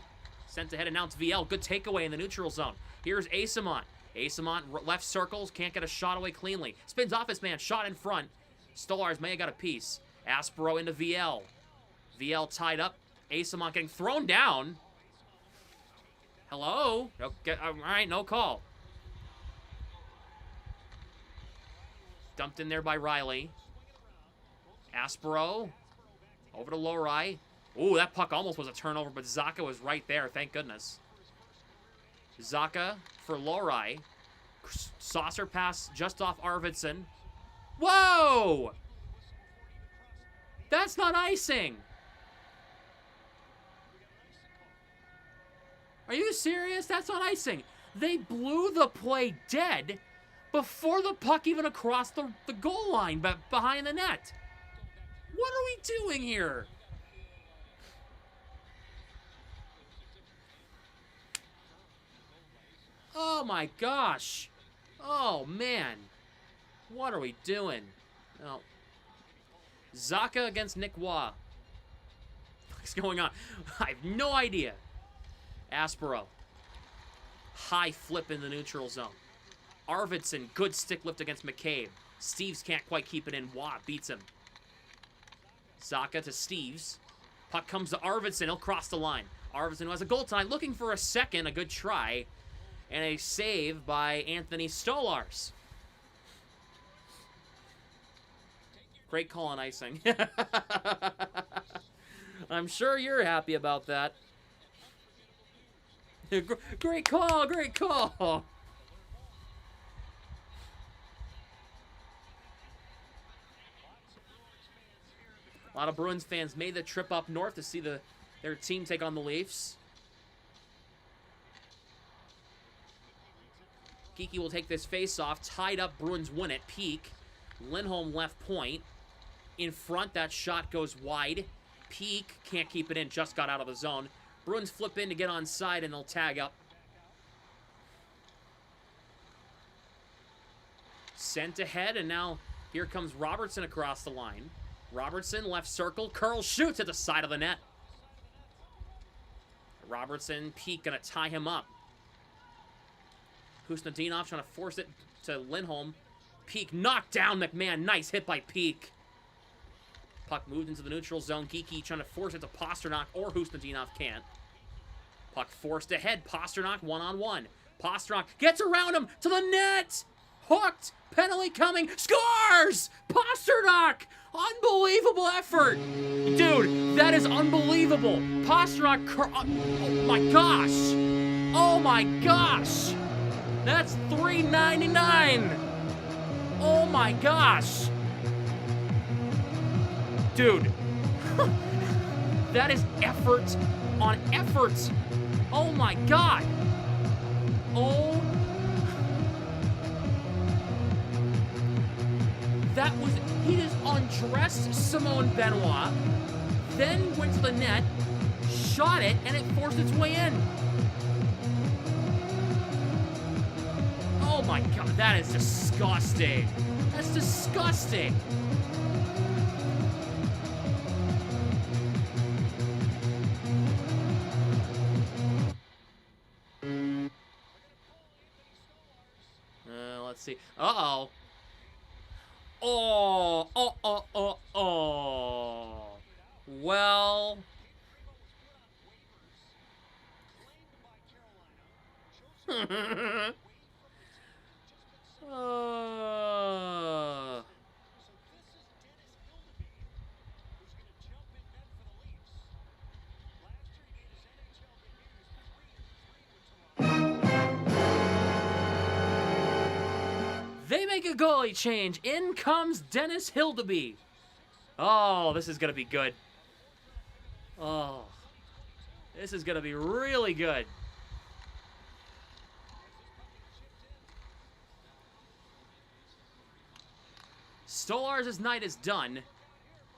Sent ahead, and now it's VL. Good takeaway in the neutral zone. Here's Asamon. Asamon, left circles, can't get a shot away cleanly. Spins off his man, shot in front. Stolarz may have got a piece. Aspero into VL. VL tied up. Asamon getting thrown down. Hello? Okay, all right, no call. Dumped in there by Riley. Aspero. Over to Lorai. Ooh, that puck almost was a turnover, but Zaka was right there, thank goodness. Zaka for Lorai. Saucer pass just off Arvidsson. Whoa! That's not icing! Are you serious? That's not icing. They blew the play dead before the puck even crossed the goal line, but behind the net. What are we doing here? Oh my gosh. Oh man. What are we doing? Oh. Zaka against Nick Waugh. What's going on? I have no idea. Aspero. High flip in the neutral zone. Arvidsson, good stick lift against McCabe. Steves can't quite keep it in. Waugh beats him. Zaka to Steves. Puck comes to Arvidsson. He'll cross the line. Arvidsson, who has a goal tonight, looking for a second. A good try. And a save by Anthony Stolarz. Great call on icing. I'm sure you're happy about that. Great call, great call. A lot of Bruins fans made the trip up north to see their team take on the Leafs. Kiki will take this face-off. Tied up, Bruins win it. Peak. Lindholm left point. In front, that shot goes wide. Peak can't keep it in, just got out of the zone. Bruins flip in to get on side, and they'll tag up. Sent ahead, and now here comes Robertson across the line. Robertson, left circle. Curl shoots at the side of the net. Robertson, Peak gonna tie him up. Kusnadinov trying to force it to Lindholm. Peak knocked down McMahon. Nice hit by Peak. Puck moved into the neutral zone. Geeky trying to force it to Pasternak, or Husnudinov can't. Puck forced ahead. Pasternak one-on-one. Pasternak gets around him to the net. Hooked. Penalty coming. Scores! Pasternak! Unbelievable effort. Dude, that is unbelievable. Pasternak, oh my gosh. Oh my gosh. That's $3.99. Oh my gosh. Dude. That is effort on effort. Oh my god. Oh. That was, he just undressed Simone Benoit, then went to the net, shot it, and it forced its way in. Oh my god, that is disgusting. That's disgusting. Let's see. Uh-oh. Oh. Well. They make a goalie change. In comes Dennis Hildeby. Oh, this is going to be good. Oh, this is going to be really good. Stolarz' night is done.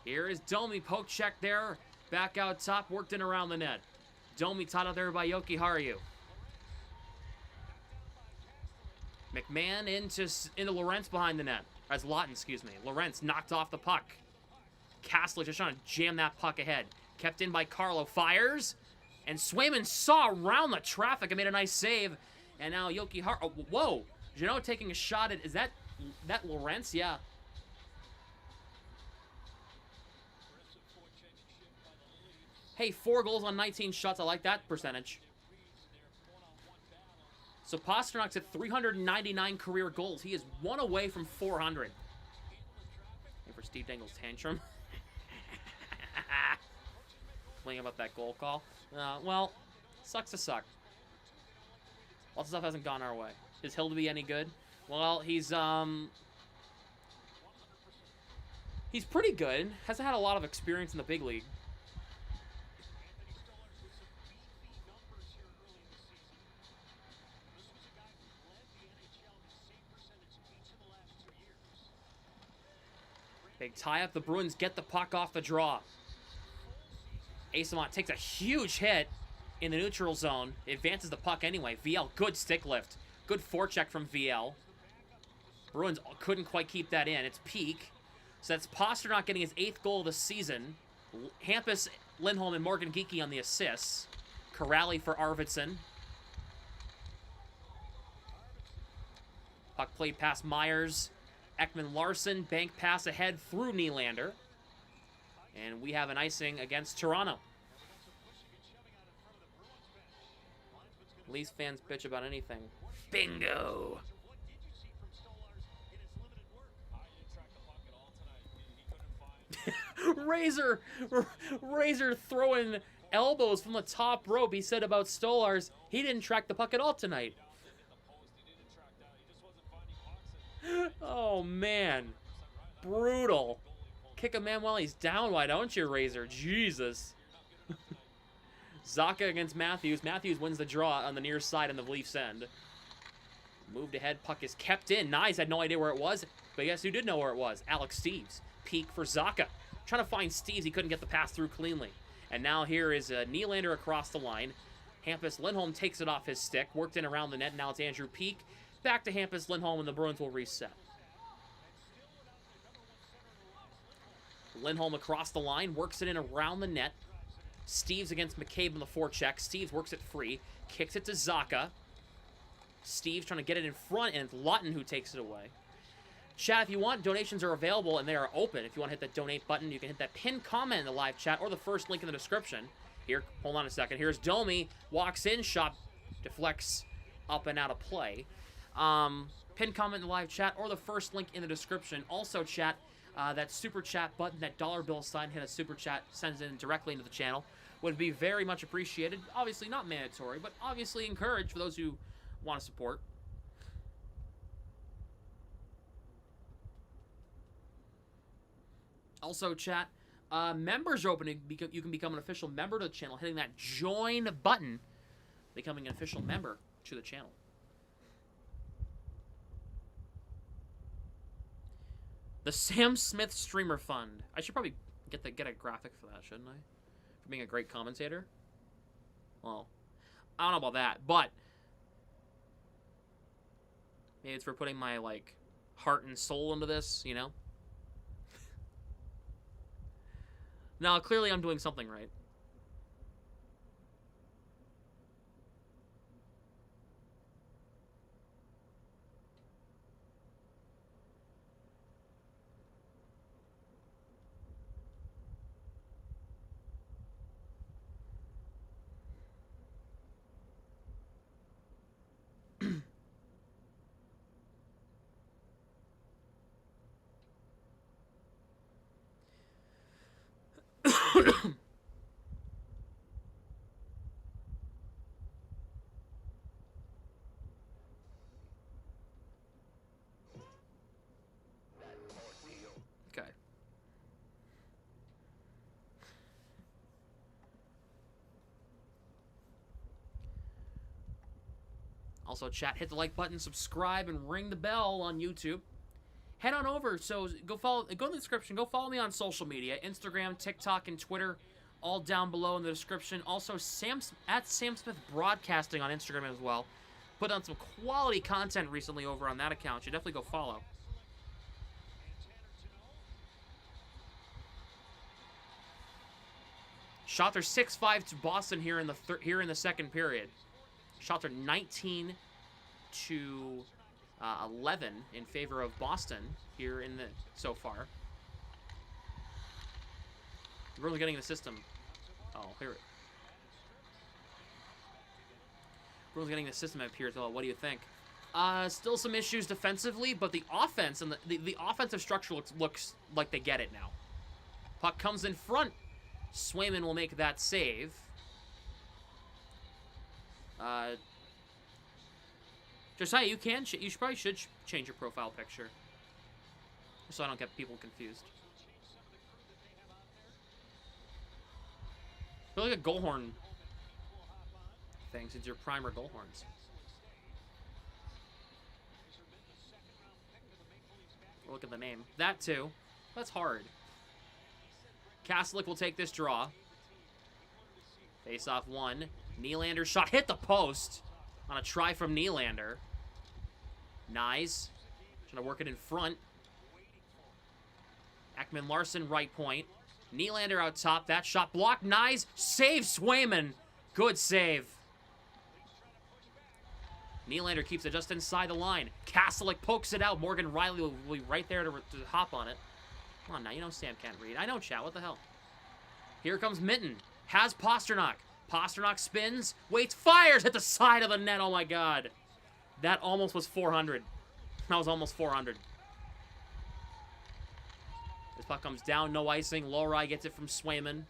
Here is Domi, poke check there. Back out top, worked in around the net. Domi taught out there by Yoki Haru. McMahon into Lorentz behind the net. That's Lawton, excuse me. Lorentz knocked off the puck. Kastler just trying to jam that puck ahead. Kept in by Carlo. Fires. And Swayman saw around the traffic and made a nice save. And now Yoki Haru. Oh, whoa. Janot taking a shot at. Is that Lorentz? Yeah. Hey, 4 goals on 19 shots. I like that percentage. So Pasternak's at 399 career goals. He is 1 away from 400. And for Steve Dangle's tantrum. Playing about that goal call. Well, sucks to suck. Lots of stuff hasn't gone our way. Is Hildeby any good? Well, he's pretty good. Hasn't had a lot of experience in the big league. Big tie-up. The Bruins get the puck off the draw. Asamont takes a huge hit in the neutral zone. Advances the puck anyway. VL, good stick lift. Good forecheck from VL. Bruins couldn't quite keep that in. It's Peak. So that's Pasternak getting his 8th goal of the season. Hampus, Lindholm, and Morgan Geeky on the assists. Corrali for Arvidsson. Puck played past Myers. Ekman Larson, bank pass ahead through Nylander. And we have an icing against Toronto. Leafs fans bitch about anything. Bingo! Razor throwing elbows from the top rope. He said about Stolarz, he didn't track the puck at all tonight. Oh, man. Brutal. Kick a man while he's down. Why don't you, Razor? Jesus. Zaka against Matthews. Matthews wins the draw on the near side in the Leafs end. Moved ahead. Puck is kept in. Nyes had no idea where it was, but guess who did know where it was? Alex Steeves. Peak for Zaka. Trying to find Steeves. He couldn't get the pass through cleanly. And now here is Nylander across the line. Hampus Lindholm takes it off his stick. Worked in around the net. Now it's Andrew Peak. Back to Hampus Lindholm, and the Bruins will reset. Lindholm across the line, works it in around the net. Steeves against McCabe on the forecheck. Steeves works it free, kicks it to Zaka. Steeves trying to get it in front, and it's Lawton who takes it away. Chat, if you want, donations are available and they are open. If you want to hit that donate button, you can hit that pinned comment in the live chat or the first link in the description. Here, hold on a second. Here's Domi, walks in, shot deflects up and out of play. Pinned comment in the live chat or the first link in the description. Also, chat, that super chat button, that dollar bill sign, hit a super chat, sends it in directly into the channel. Would be very much appreciated. Obviously not mandatory, but obviously encouraged for those who want to support. Also, chat, members are open. You can become an official member to the channel, hitting that join button, becoming an official member to the channel. The Sam Smith Streamer Fund. I should probably get a graphic for that, shouldn't I? For being a great commentator. Well, I don't know about that, but maybe it's for putting my like heart and soul into this, you know? Now, clearly I'm doing something right. Okay. Also, chat, hit the like button, subscribe, and ring the bell on YouTube. Head on over, so go in the description, go follow me on social media, Instagram, TikTok, and Twitter, all down below in the description. Also, at Sam Smith Broadcasting on Instagram as well. Put on some quality content recently over on that account. You should definitely go follow. Shots are 6-5 to Boston here in the second period. Shots are 19 to 11 in favor of Boston here in the so far. Really getting the system. Oh, here it. Bruins getting the system up here as well. What do you think? Still some issues defensively, but the offense and the offensive structure looks like they get it now. Puck comes in front. Swayman will make that save. Josiah, you probably should change your profile picture, so I don't get people confused. Feel like a goal horn thing since you're primer goal horns. Look at the name. That too. That's hard. Kaslick will take this draw. Face off one. Nylander shot hit the post on a try from Nylander. Nice. Trying to work it in front. Ekman Larson right point. Nylander out top. That shot blocked. Nice. Save Swayman. Good save. Nylander keeps it just inside the line. Kaslick pokes it out. Morgan Riley will be right there to hop on it. Come on now, you know Sam can't read. I know, chat. What the hell? Here comes Minton. Has Pasternak. Pasternak spins. Waits. Fires at the side of the net. Oh, my God. That almost was 400. That was almost 400. This puck comes down. No icing. Lowry gets it from Swayman.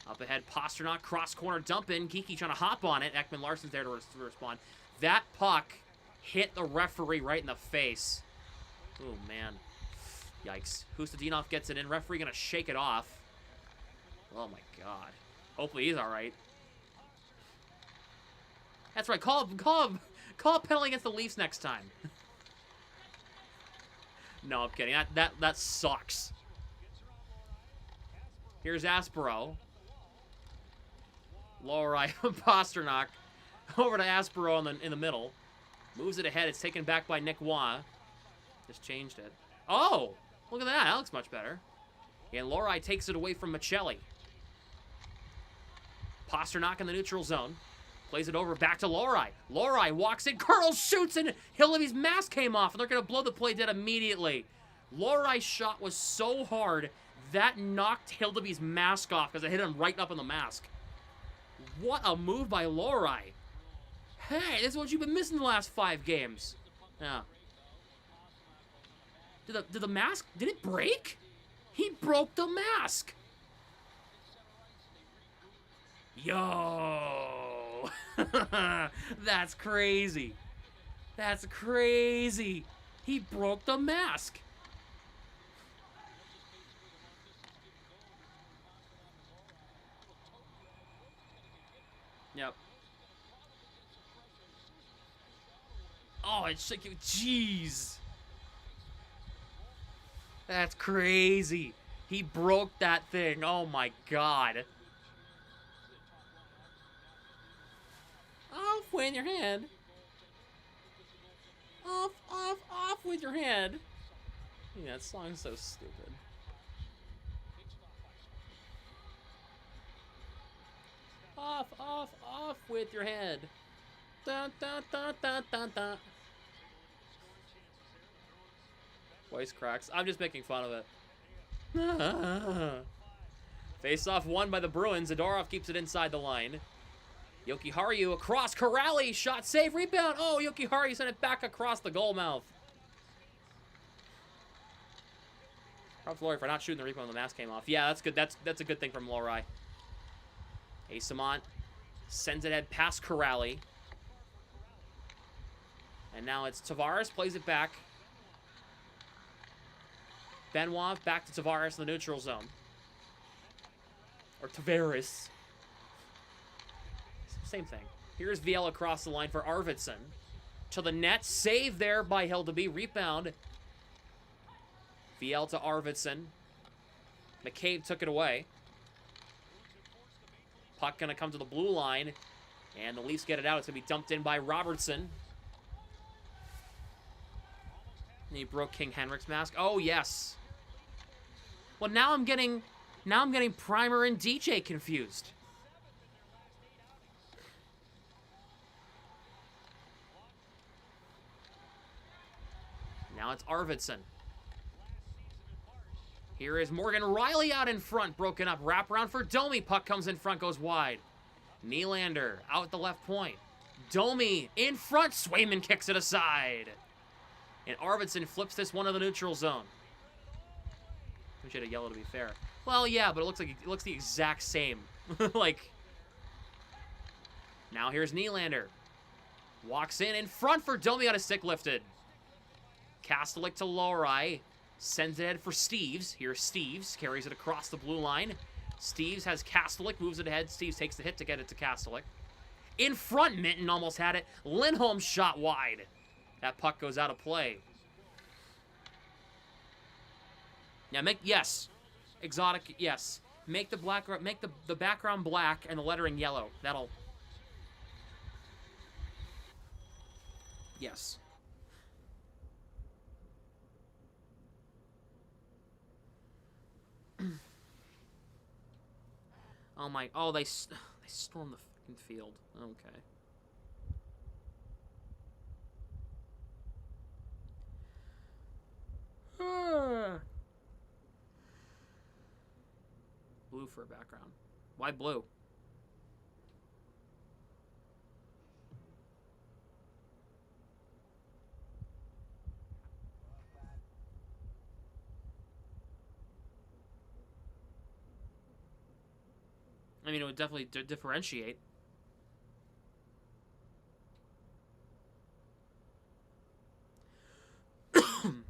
Up ahead, Pasternak. Cross corner dump in. Geeky trying to hop on it. Ekman Larson's there to respond. That puck hit the referee right in the face. Oh, man. Yikes. Hustadinov gets it in. Referee going to shake it off. Oh, my God. Hopefully he's all right. That's right. Call a penalty against the Leafs next time. No, I'm kidding. That sucks. Here's Aspero. Lowry Pasternak. Over to Aspero in the middle. Moves it ahead. It's taken back by Nick Waugh. Just changed it. Oh! Look at that. That looks much better. And Lowry takes it away from Michelli. Pasternak in the neutral zone. Plays it over back to Lorai. Lorai walks in. Colonel shoots and Hillaby's mask came off. And they're going to blow the play dead immediately. Lorai's shot was so hard that knocked Hillaby's mask off because it hit him right up in the mask. What a move by Lorai. Hey, this is what you've been missing the last 5 games. Yeah. Did the mask, did it break? He broke the mask. Yo. That's crazy. That's crazy. He broke the mask. Yep. Oh, it's like, jeez. That's crazy. He broke that thing. Oh my god. Off with your head. Off, off, off with your head. Yeah, that song's so stupid. Off, off, off with your head. Dun, dun, dun, dun, dun, dun. Voice cracks. I'm just making fun of it. Face-off won by the Bruins. Zadorov keeps it inside the line. Yoki-Haru across. Corrali. Shot save. Rebound. Oh, Yoki-Haru sent it back across the goal mouth. Props Lorai for not shooting the rebound when the mask came off. Yeah, that's good. That's a good thing from Lorai. Asamont sends it ahead past Corrali. And now it's Tavares. Plays it back. Benoit back to Tavares in the neutral zone. Or Tavares. Same thing. Here's VL across the line for Arvidsson. To the net. Save there by Hildeby. Rebound. VL to Arvidsson. McCabe took it away. Puck going to come to the blue line. And the Leafs get it out. It's going to be dumped in by Robertson. And he broke King Henrik's mask. Oh, yes. Well, now I'm getting Primer and DJ confused. Now it's Arvidsson. Here is Morgan Riley out in front, broken up. Wraparound for Domi. Puck comes in front, goes wide. Nylander out the left point. Domi in front. Swayman kicks it aside. And Arvidsson flips this one to the neutral zone. We should have yellow to be fair. Well, yeah, but it looks the exact same. Like, now here's Nylander. Walks in front for Domi, got a stick lifted. Kastelik to Lorai. Sends it ahead for Steves. Here's Steves. Carries it across the blue line. Steves has Kastelik. Moves it ahead. Steves takes the hit to get it to Kastelik. In front, Minton almost had it. Lindholm shot wide. That puck goes out of play. Now yes. Exotic, yes. Make the background black and the lettering yellow. That'll... Yes. Oh my... Oh, they stormed the fucking field. Okay. Blue for a background. Why blue? I mean, it would definitely differentiate. I'm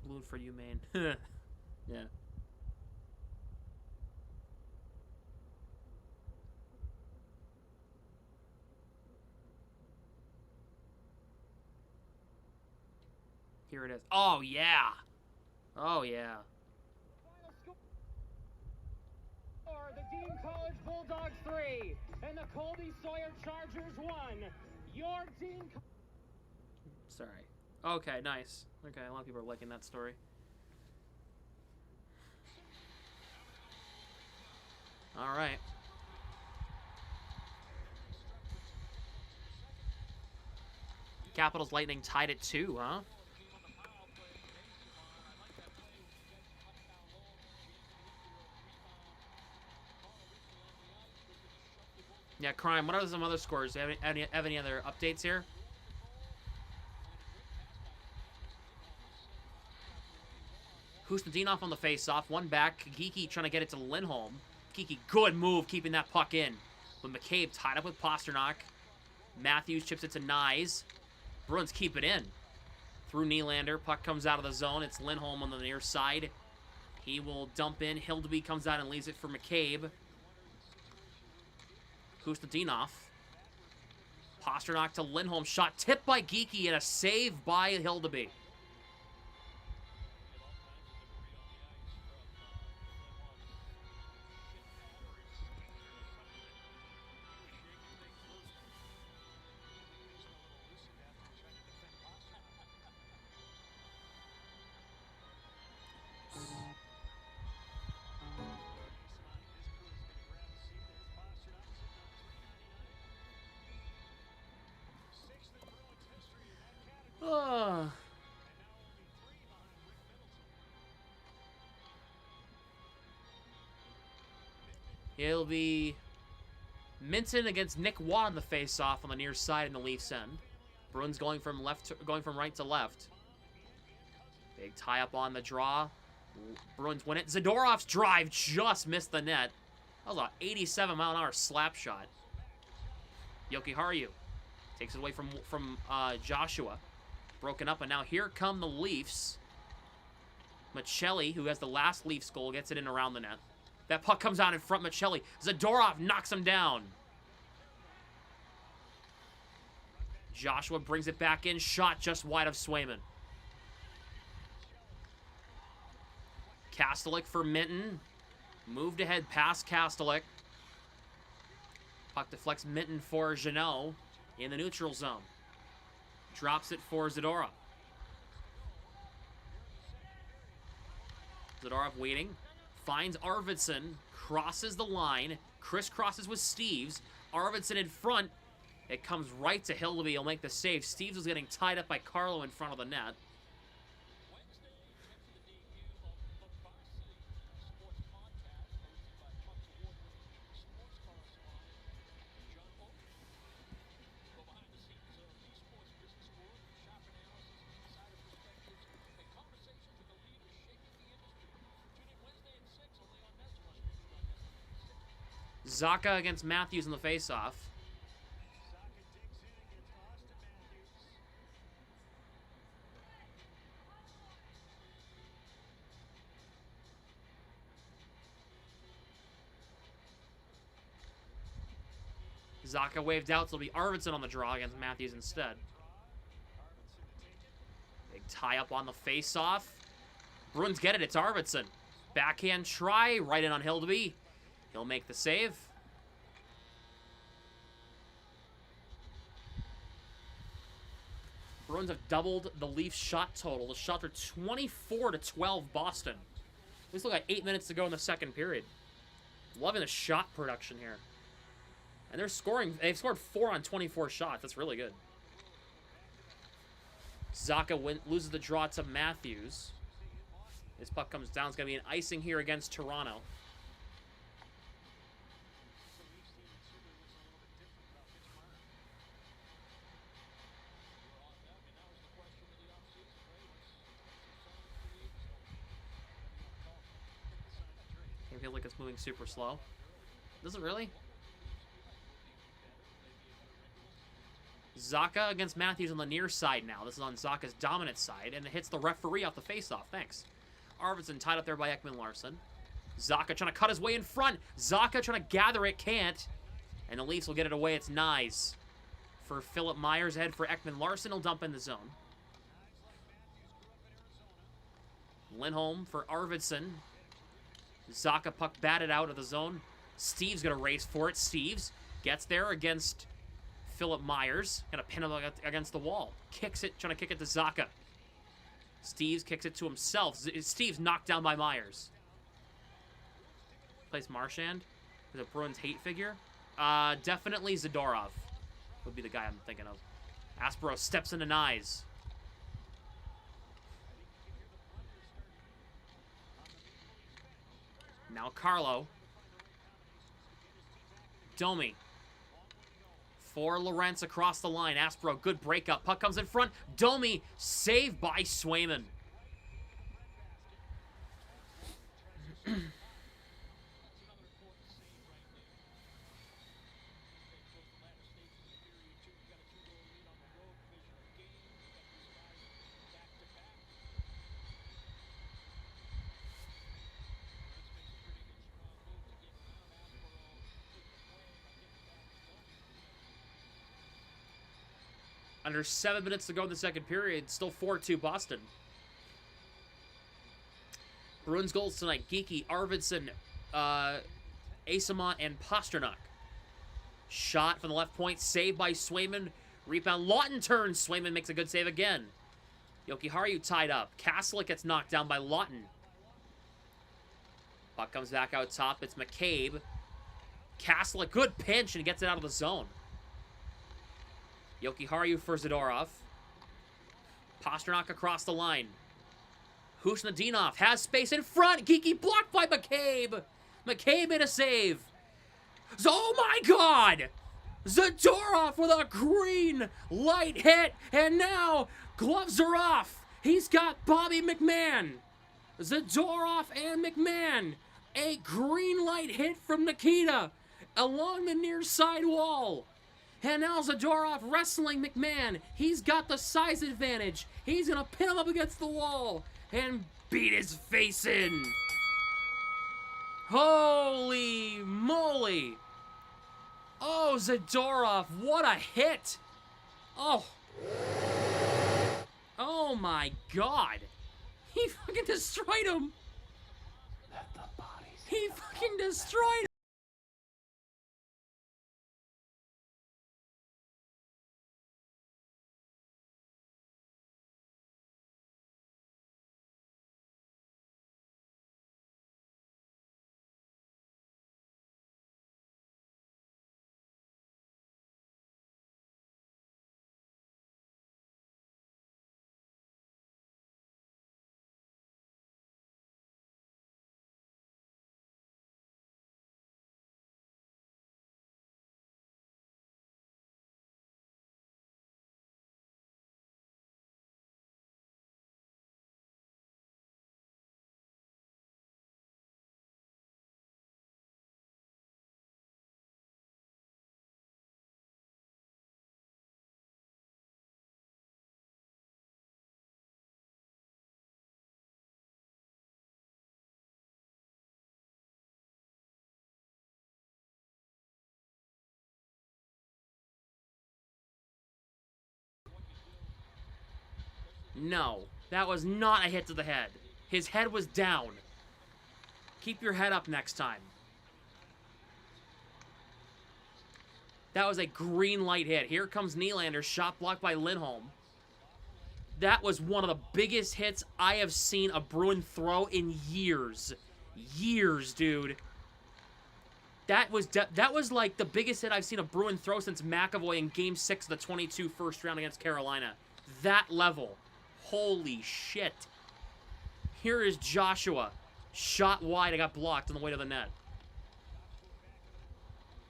blue for you, man. Yeah. Here it is. Oh, yeah. Oh, yeah. The Dean College Bulldogs 3 and the Colby Sawyer Chargers 1. Your Dean. Sorry. Okay, nice. Okay, a lot of people are liking that story. All right. Capitals Lightning tied at 2, huh? Yeah, Crime, what are some other scores? Do you have any other updates here? Hustadinov on the face-off. One back. Geeky trying to get it to Lindholm. Geeky, good move, keeping that puck in. But McCabe tied up with Pasternak. Matthews chips it to Nyes. Bruins keep it in. Through Nylander. Puck comes out of the zone. It's Lindholm on the near side. He will dump in. Hildeby comes out and leaves it for McCabe. Hustadinov. Pasternak to Lindholm. Shot tipped by Geeky and a save by Hildeby. It'll be Minton against Nick Watt on the face-off on the near side in the Leafs end. Bruins going from right to left. Big tie-up on the draw. Bruins win it. Zadorov's drive just missed the net. That was an 87-mile-an-hour slap shot. Yoki Haru takes it away from Joshua. Broken up, and now here come the Leafs. Michelli, who has the last Leafs goal, gets it in around the net. That puck comes out in front. Michelli. Zadorov knocks him down. Joshua brings it back in. Shot just wide of Swayman. Kastelik for Minton. Moved ahead past Kastelik. Puck deflects Minton for Jeannot in the neutral zone. Drops it for Zadorov. Zadorov waiting. Finds Arvidsson. Crosses the line. Crisscrosses with Steves. Arvidsson in front. It comes right to Hildeby. He'll make the save. Steves was getting tied up by Carlo in front of the net. Zaka against Matthews in the faceoff. Zaka waved out, so it'll be Arvidsson on the draw against Matthews instead. Big tie-up on the face-off. Bruins get it, it's Arvidsson. Backhand try, right in on Hildeby. He'll make the save. Bruins have doubled the Leafs shot total. The shots are 24-12 Boston. We still got 8 minutes to go in the second period. Loving the shot production here. And they're scoring. They've scored 4 on 24 shots. That's really good. Zaka loses the draw to Matthews. This puck comes down. It's going to be an icing here against Toronto. I feel like it's moving super slow. Does it really? Zaka against Matthews on the near side now. This is on Zaka's dominant side, and it hits the referee off the faceoff. Thanks. Arvidsson tied up there by Ekman-Larsson. Zaka trying to cut his way in front. Zaka trying to gather it, can't. And the Leafs will get it away. It's Nyes for Philip Myers ahead for Ekman-Larsson. He'll dump in the zone. Lindholm for Arvidsson. Zaka puck batted out of the zone. Steve's gonna race for it. Steve's gets there against Philip Myers. Gonna pin him against the wall. Kicks it, trying to kick it to Zaka. Steve's kicks it to himself. Steve's knocked down by Myers. Plays Marchand. Is a Bruins hate figure. Definitely Zadorov would be the guy I'm thinking of. Aspero steps into Nyes. Now Carlo. Domi. For Lawrence across the line. Aspero, good breakup. Puck comes in front. Domi, saved by Swayman. Under 7 minutes to go in the second period. Still 4-2 Boston. Bruins goals tonight. Geeky, Arvidsson, Asamont, and Pasternak. Shot from the left point. Saved by Swayman. Rebound. Lawton turns. Swayman makes a good save again. Jokiharju tied up. Kastelik gets knocked down by Lawton. Puck comes back out top. It's McCabe. Kastelik, good pinch, and gets it out of the zone. Jokiharju for Zadorov. Pasternak across the line. Husnadinov has space in front. Geeky blocked by McCabe. McCabe made a save. Oh my God! Zadorov with a green light hit. And now gloves are off. He's got Bobby McMahon. Zadorov and McMahon. A green light hit from Nikita along the near side wall. And now Zadorov wrestling McMahon. He's got the size advantage. He's going to pin him up against the wall and beat his face in. Holy moly. Oh, Zadorov, what a hit. Oh. Oh my God. He fucking destroyed him. Let the bodies. He fucking destroyed him. No, that was not a hit to the head. His head was down. Keep your head up next time. That was a green light hit. Here comes Nylander, shot blocked by Lindholm. That was one of the biggest hits I have seen a Bruin throw in years. Years, dude. That was like the biggest hit I've seen a Bruin throw since McAvoy in Game 6 of the 22 first round against Carolina. That level. Holy shit. Here is Joshua. Shot wide. I got blocked on the way to the net.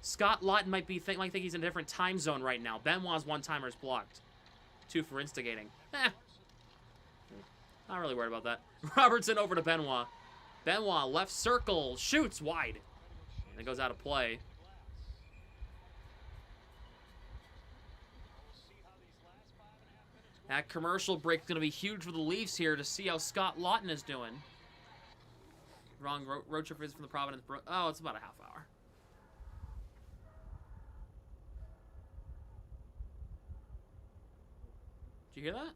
Scott Lawton might think he's in a different time zone right now. Benoit's one-timer's blocked. 2 for instigating. Not really worried about that. Robertson over to Benoit. Benoit, left circle, shoots wide. And it goes out of play. That commercial break is going to be huge for the Leafs here to see how Scott Lawton is doing. Wrong road trip is from the Providence Bruins. Oh, it's about a half hour. Did you hear that?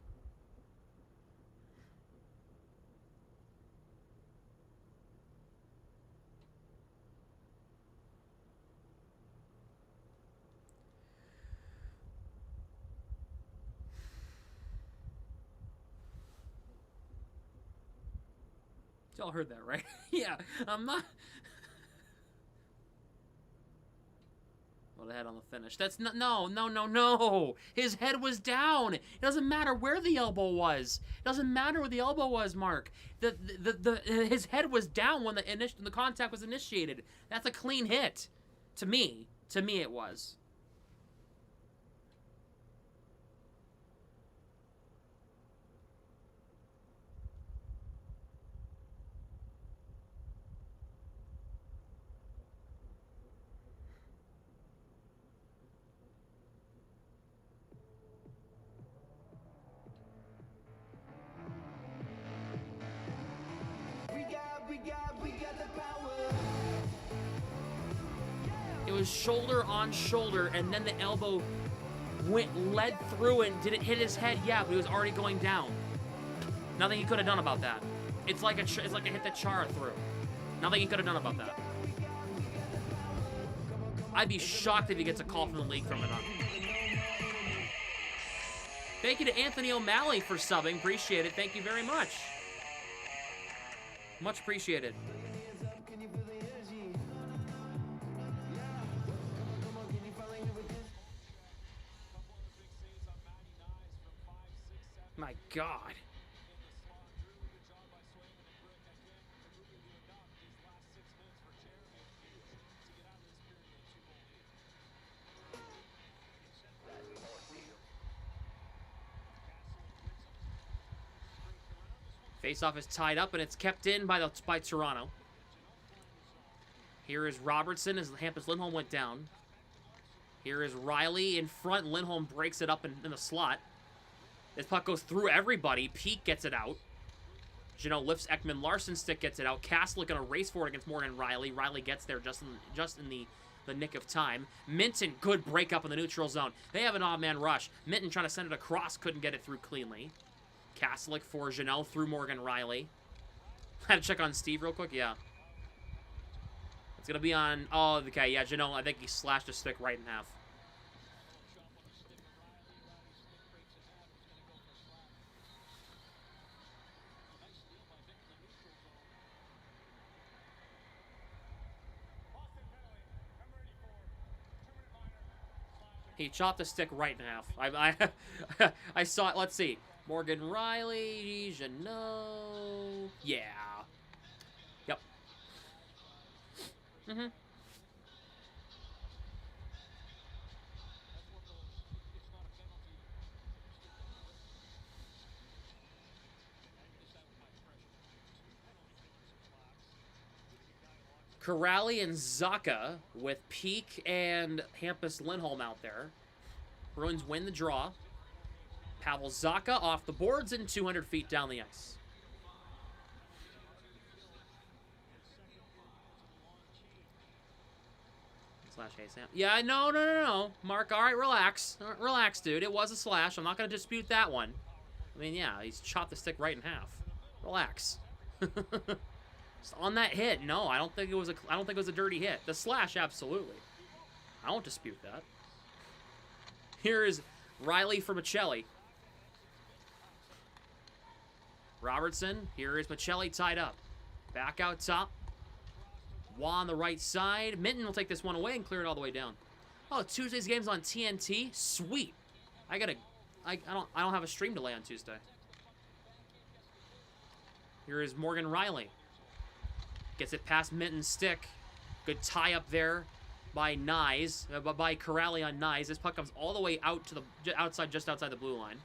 Y'all heard that, right? Yeah, I'm not... Well, head on the finish. That's not... No. His head was down. It doesn't matter where the elbow was. It doesn't matter where the elbow was, Mark. His head was down when the contact was initiated. That's a clean hit. To me. To me, it was. We got the power. It was shoulder on shoulder, and then the elbow led through and did it hit his head? Yeah, but he was already going down. Nothing he could have done about that. It's like a hit that Chara threw. Nothing he could have done about that. I'd be shocked if he gets a call from the league from it on. Thank you to Anthony O'Malley for subbing. Appreciate it. Thank you very much. Much appreciated. My God. Face-off is tied up, and it's kept in by Toronto. Here is Robertson as Hampus Lindholm went down. Here is Riley in front. Lindholm breaks it up in the slot. This puck goes through everybody. Peak gets it out. Jeannot lifts Ekman Larson's stick, gets it out. Castlick gonna race for it against Morgan Riley. Riley gets there just in the nick of time. Minton, good breakup in the neutral zone. They have an odd man rush. Minton trying to send it across, couldn't get it through cleanly. Castlick for Jeannot through Morgan Riley. I had to check on Steve real quick. Yeah. It's going to be on... Oh, okay. Yeah, Jeannot, I think he slashed his stick right in half. He chopped the stick right in half. I saw it. Let's see. Morgan Riley, Jeannot. Yeah. Yep. Mm-hmm. Corrali and Zaka with Peak and Hampus Lindholm out there. Bruins win the draw. Pavel Zaka off the boards and 200 feet down the ice. Slash hey Sam. Yeah, no. Mark, all right, relax. Relax, dude. It was a slash. I'm not going to dispute that one. I mean, yeah, he's chopped the stick right in half. Relax. Just on that hit, no, I don't think it was a dirty hit. The slash, absolutely. I don't dispute that. Here is Riley for Michelli. Robertson, here is Michelli tied up. Back out top. Waugh on the right side. Minton will take this one away and clear it all the way down. Oh, Tuesday's game's on TNT? Sweet. I don't have a stream delay on Tuesday. Here is Morgan Riley. Gets it past Minton's stick. Good tie up there by Nyes, by Corrali on Nyes. This puck comes all the way out to the just outside the blue line.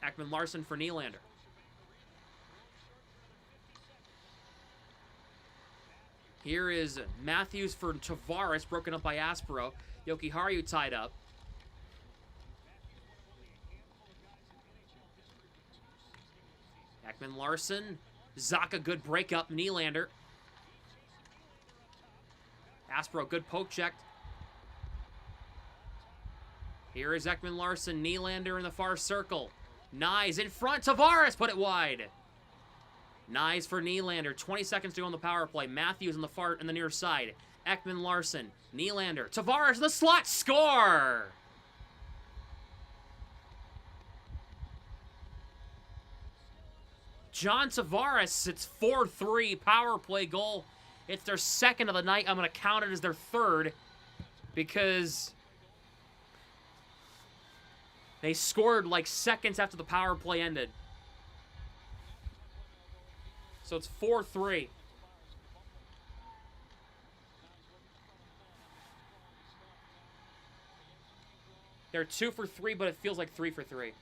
Ekman Larsson for Nylander. Here is Matthews for Tavares, broken up by Aspero. Jokiharju tied up. Ekman Larsson. Zaka, good breakup. Nylander. Aspero, good poke check. Here is Ekman Larsson. Nylander in the far circle. Nyes in front. Tavares put it wide. Nyes for Nylander. 20 seconds to go on the power play. Matthews in the near side. Ekman Larsson. Nylander. Tavares in the slot. Score! John Tavares, it's 4-3 power play goal. It's their second of the night. I'm going to count it as their third because they scored like seconds after the power play ended. So it's 4-3. They're 2 for 3, but it feels like 3 for 3.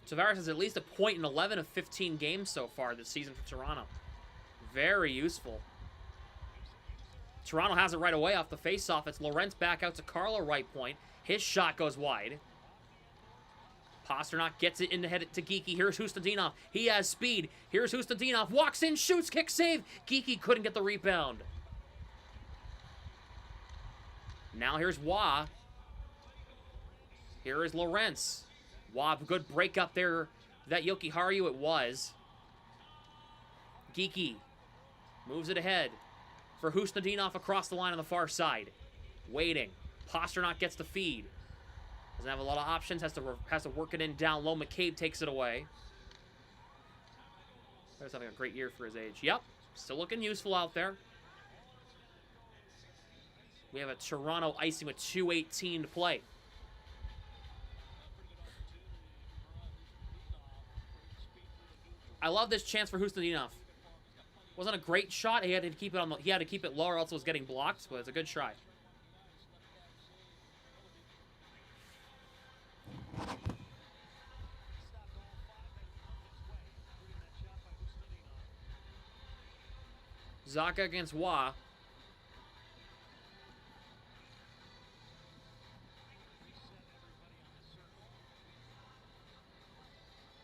Tavares has at least a point in 11 of 15 games so far this season for Toronto. Very useful. Toronto has it right away off the faceoff. It's Lorentz back out to Carlo right point. His shot goes wide. Pasternak gets it in the head to Geekie. Here's Hustadinov. He has speed. Here's Hustadinov. Walks in, shoots, kick, save. Geekie couldn't get the rebound. Now here's Wah. Here is Lorentz. Wah, good break up there. That Yoki Haru it was. Geekie moves it ahead for Hustadinov across the line on the far side. Waiting. Pasternak gets the feed. Doesn't have a lot of options. Has to work it in down low. McCabe takes it away. There's having a great year for his age. Yep. Still looking useful out there. We have a Toronto icing with 2:18 to play. I love this chance for Hustadinov. Wasn't a great shot. He had to keep it on the, he had to keep it lower, else it was getting blocked, but it's a good try. Zaka against Wah.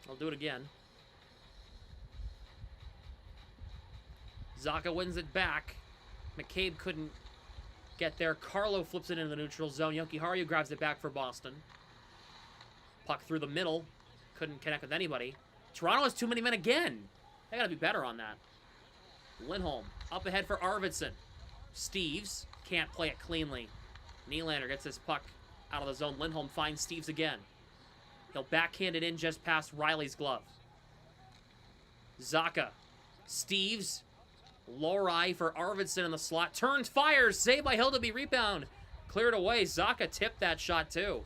I'll do it again. Zaka wins it back. McCabe couldn't get there. Carlo flips it into the neutral zone. Yoki Haru grabs it back for Boston. Puck through the middle. Couldn't connect with anybody. Toronto has too many men again. They gotta be better on that. Lindholm up ahead for Arvidsson. Steves can't play it cleanly. Nylander gets this puck out of the zone. Lindholm finds Steves again. He'll backhand it in just past Riley's glove. Zaka. Steves. Lori for Arvidsson in the slot. Turns, fires. Saved by Hildeby. Rebound. Cleared away. Zaka tipped that shot too.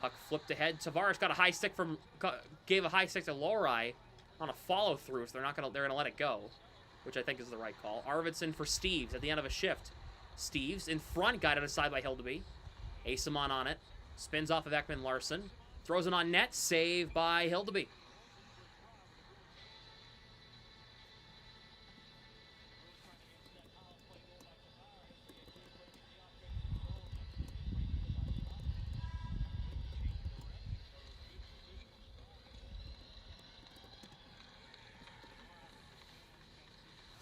Puck flipped ahead. Tavares got a high stick from, gave a high stick to Lori on a follow through, so they're gonna let it go, which I think is the right call. Arvidsson for Steves at the end of a shift. Steves in front, guided aside by Hildeby. Asimon on it. Spins off of Ekman Larson. Throws it on net. Saved by Hildeby.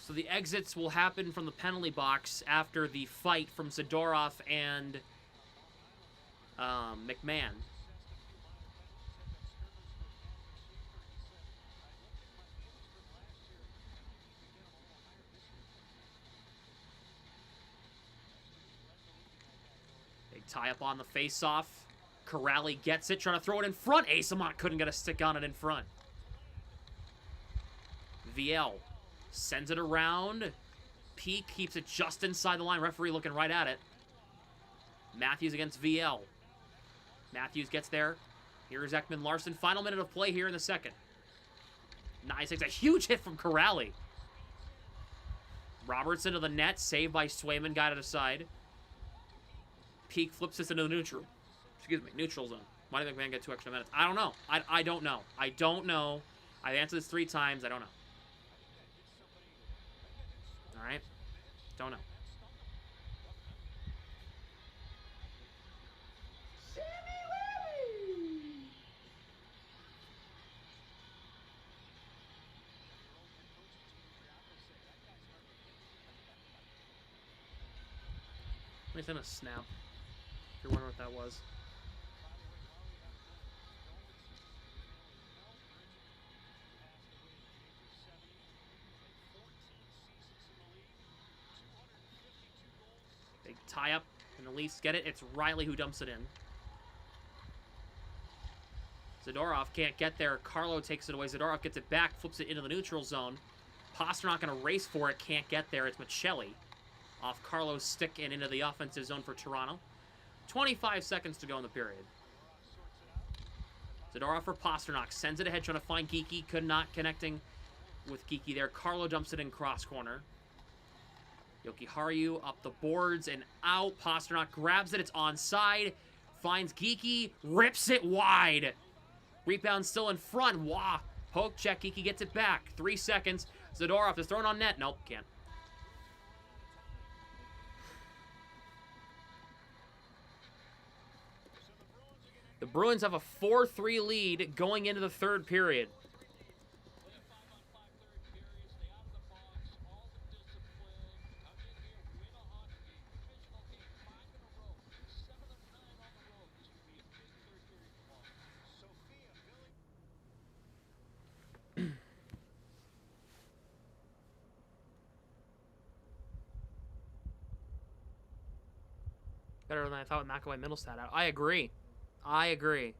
So the exits will happen from the penalty box after the fight from Zadorov and McMahon. They tie up on the face-off. Corrali gets it, trying to throw it in front. Asimont couldn't get a stick on it in front. VL sends it around. Peak keeps it just inside the line. Referee looking right at it. Matthews against VL. Matthews gets there. Here's Ekman Larson. Final minute of play here in the second. Nice. It's a huge hit from Corrali. Robertson to the net. Saved by Swayman. Guided aside. Peak flips this into the neutral. Excuse me. Neutral zone. Why did McMahon get 2 extra minutes? I don't know. I don't know. I don't know. I've answered this 3 times. I don't know. Alright? Don't know. Let me send a snap. If you're wondering what that was. tie up and the Leafs get it. It's Riley who dumps it in. Zadorov can't get there. Carlo takes it away. Zadorov gets it back, flips it into the neutral zone. Pasternak going to race for it, can't get there. It's Michelli off Carlo's stick and into the offensive zone for Toronto. 25 seconds to go in the period. Zadorov for Pasternak, sends it ahead, trying to find Geekie. Could not connecting with Geekie there. Carlo dumps it in cross corner. Jokiharju up the boards and out. Pasternak grabs it, it's onside. Finds Geekie, rips it wide. Rebound still in front. Wah! Poke check. Geekie gets it back. 3 seconds. Zadorov is thrown on net. Nope, can't. The Bruins have a 4-3 lead going into the third period. Better than I thought with McAvoy Middlestat out. I agree. I agree.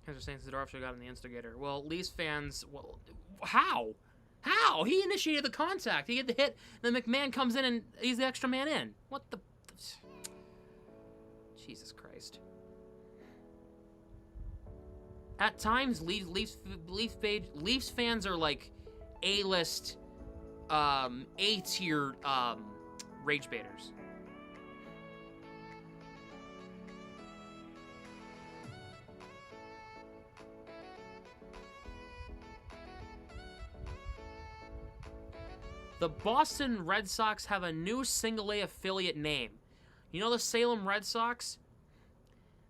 Guys are saying Zadorov should have gotten the instigator. Well, Leafs fans, well, how? How? He initiated the contact. He had the hit, then McMahon comes in and he's the extra man in. What the... Jesus Christ. At times, Leafs fans are like A-list, A-tier rage baiters. The Boston Red Sox have a new single-A affiliate name. You know the Salem Red Sox?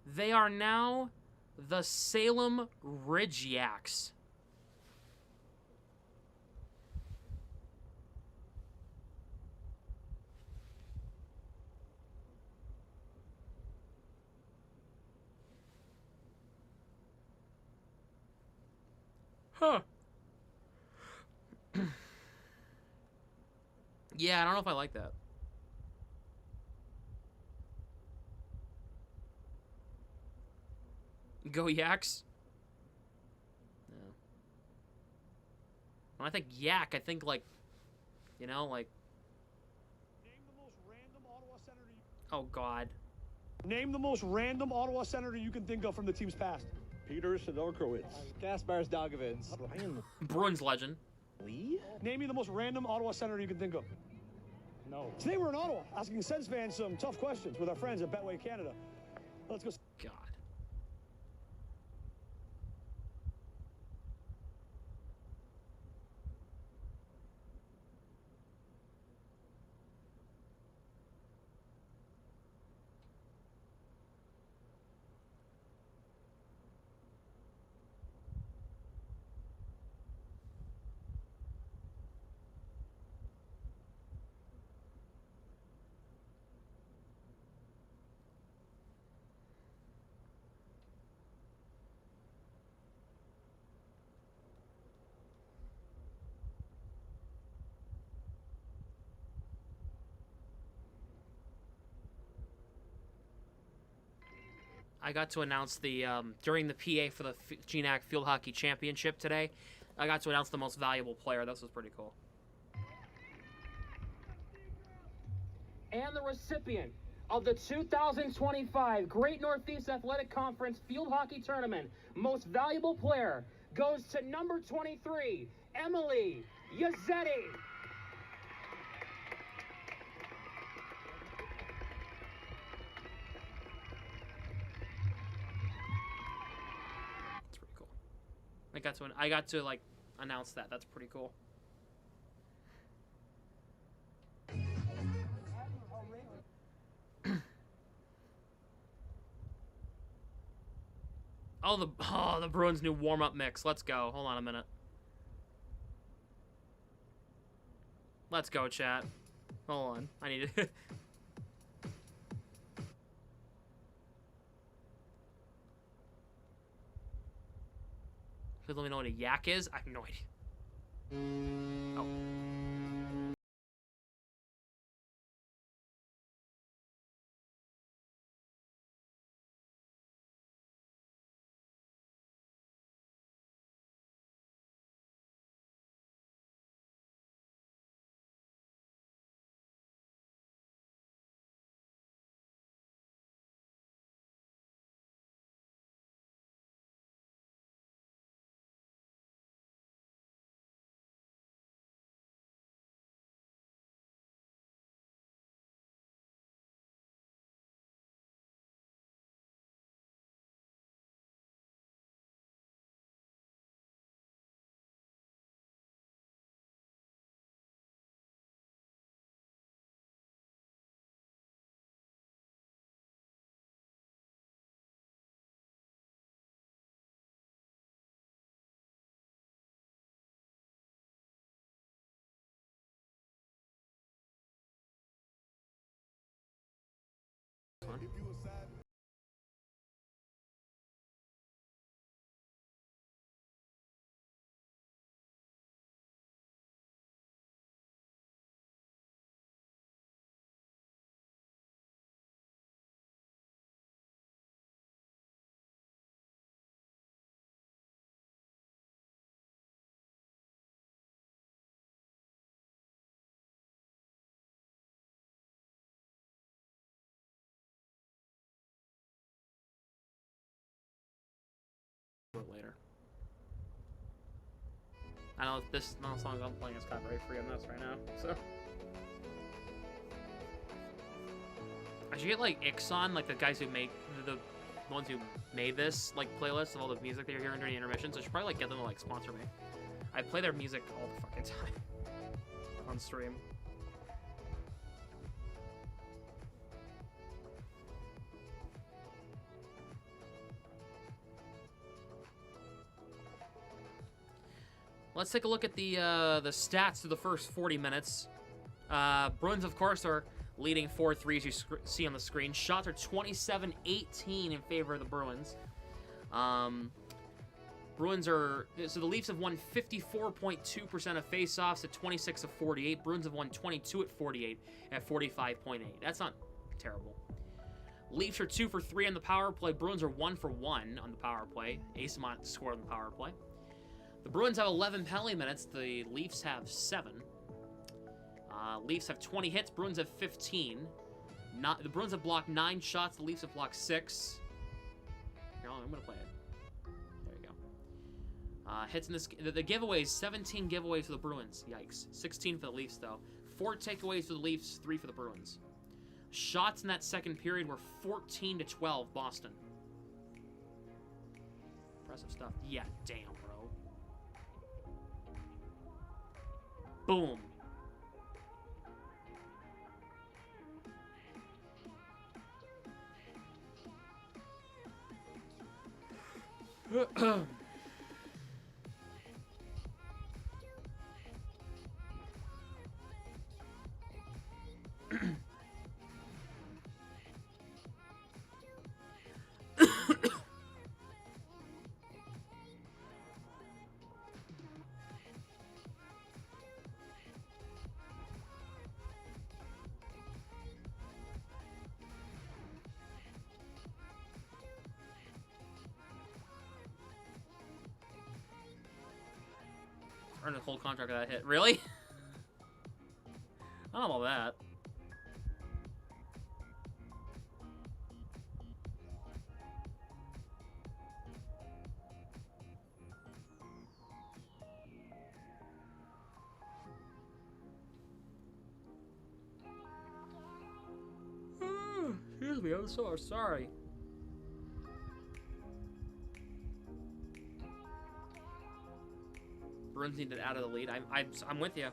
They are now the Salem Ridgeyaks. Huh. Yeah, I don't know if I like that. Go Yaks? No. When I think yak, I think like, you know, like... Name the most random Ottawa senator Oh, God. Name the most random Ottawa senator you can think of from the team's past. Peter Sidorkowitz. Kaspars Dagovins. Bruins legend. Lee? Name me the most random Ottawa senator you can think of. No. Today we're in Ottawa, asking Sens fans some tough questions with our friends at Betway Canada. Let's go. God. I got to announce the, during the PA for the GNAC Field Hockey Championship today, I got to announce the most valuable player. This was pretty cool. And the recipient of the 2025 Great Northeast Athletic Conference Field Hockey Tournament Most Valuable Player goes to number 23, Emily Yazzetti. That's pretty cool. I got to like announce that. That's pretty cool. Oh, the Bruins' new warm-up mix. Let's go. Hold on a minute. Let's go, chat. Hold on. I need to... Please let me know what a yak is. I have no idea. Oh. Later. I know this song I'm playing is copyright free on this right now, so. I should get like Ixon, like the guys who make the ones who made this like playlist of all the music that you're hearing during the intermissions. I should probably like get them to like sponsor me. I play their music all the fucking time on stream. Let's take a look at the stats through the first 40 minutes. Bruins, of course, are leading 4-3, as you see on the screen. Shots are 27-18 in favor of the Bruins. Bruins are... So the Leafs have won 54.2% of faceoffs at 26 of 48. Bruins have won 22 at 48 at 45.8. That's not terrible. Leafs are 2 for 3 on the power play. Bruins are 1 for 1 on the power play. Asamont scored on the power play. The Bruins have 11 penalty minutes. The Leafs have 7. Leafs have 20 hits. Bruins have 15. The Bruins have blocked 9 shots. The Leafs have blocked 6. Here, I'm going to play it. There you go. Hits in this... The giveaways, 17 giveaways for the Bruins. Yikes. 16 for the Leafs, though. 4 takeaways for the Leafs, 3 for the Bruins. Shots in that second period were 14-12 Boston. Impressive stuff. Yeah, damn, bro. Boom. Earned a whole contract of that hit. Really? I don't know about that. Excuse me, I'm so sorry. Bruins need to out of the lead. I'm with you.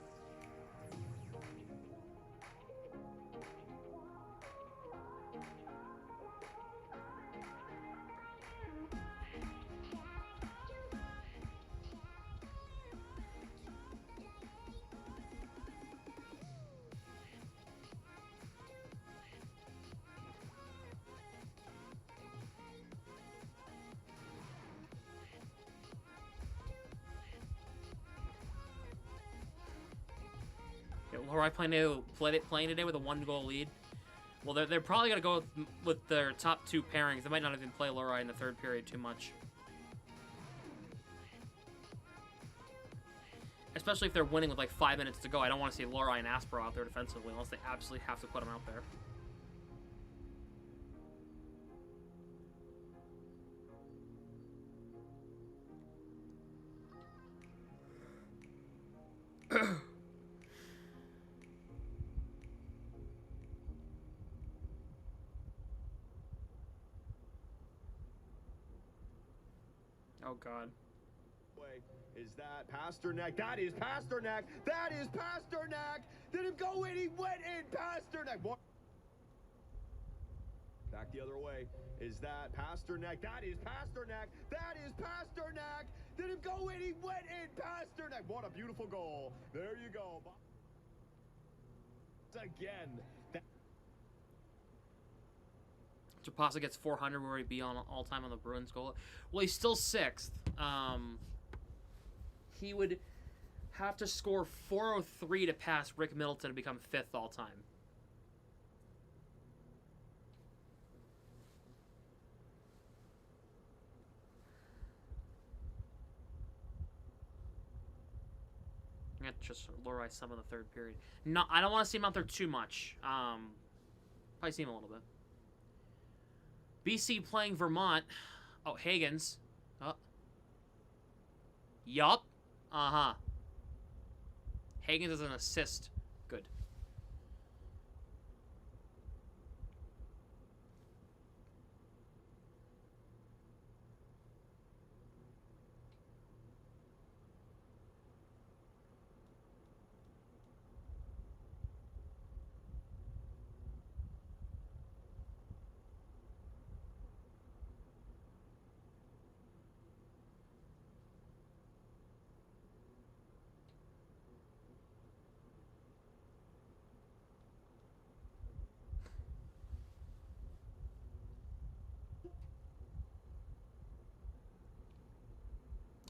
Lori playing today with a 1-goal lead. Well, they're probably going to go with their top 2 pairings. They might not even play Lori in the 3rd period too much. Especially if they're winning with like 5 minutes to go. I don't want to see Lori and Aspero out there defensively unless they absolutely have to put them out there. Oh, God. Is that Pasternak? That is Pasternak! That is Pasternak! Did him go in? He went in! Pasternak! Back the other way. Is that Pasternak? That is Pasternak! That is Pasternak! Did him go in? He went in! Pasternak! What a beautiful goal. There you go. Again. Trapasa gets 400, where he'd be on all time on the Bruins goal. Well, he's still 6th. He would have to score 403 to pass Rick Middleton to become 5th all time. That's just Lori some in the 3rd period. No, I don't want to see him out there too much. Probably see him a little bit. BC playing Vermont. Oh, Hagens. Oh. Yup. Uh-huh. Hagens is an assist. Good.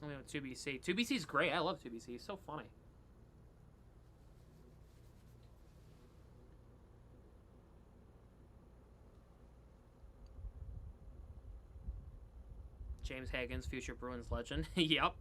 Only on 2BC. 2BC is great. I love 2BC. He's so funny. James Hagens, future Bruins legend. Yep.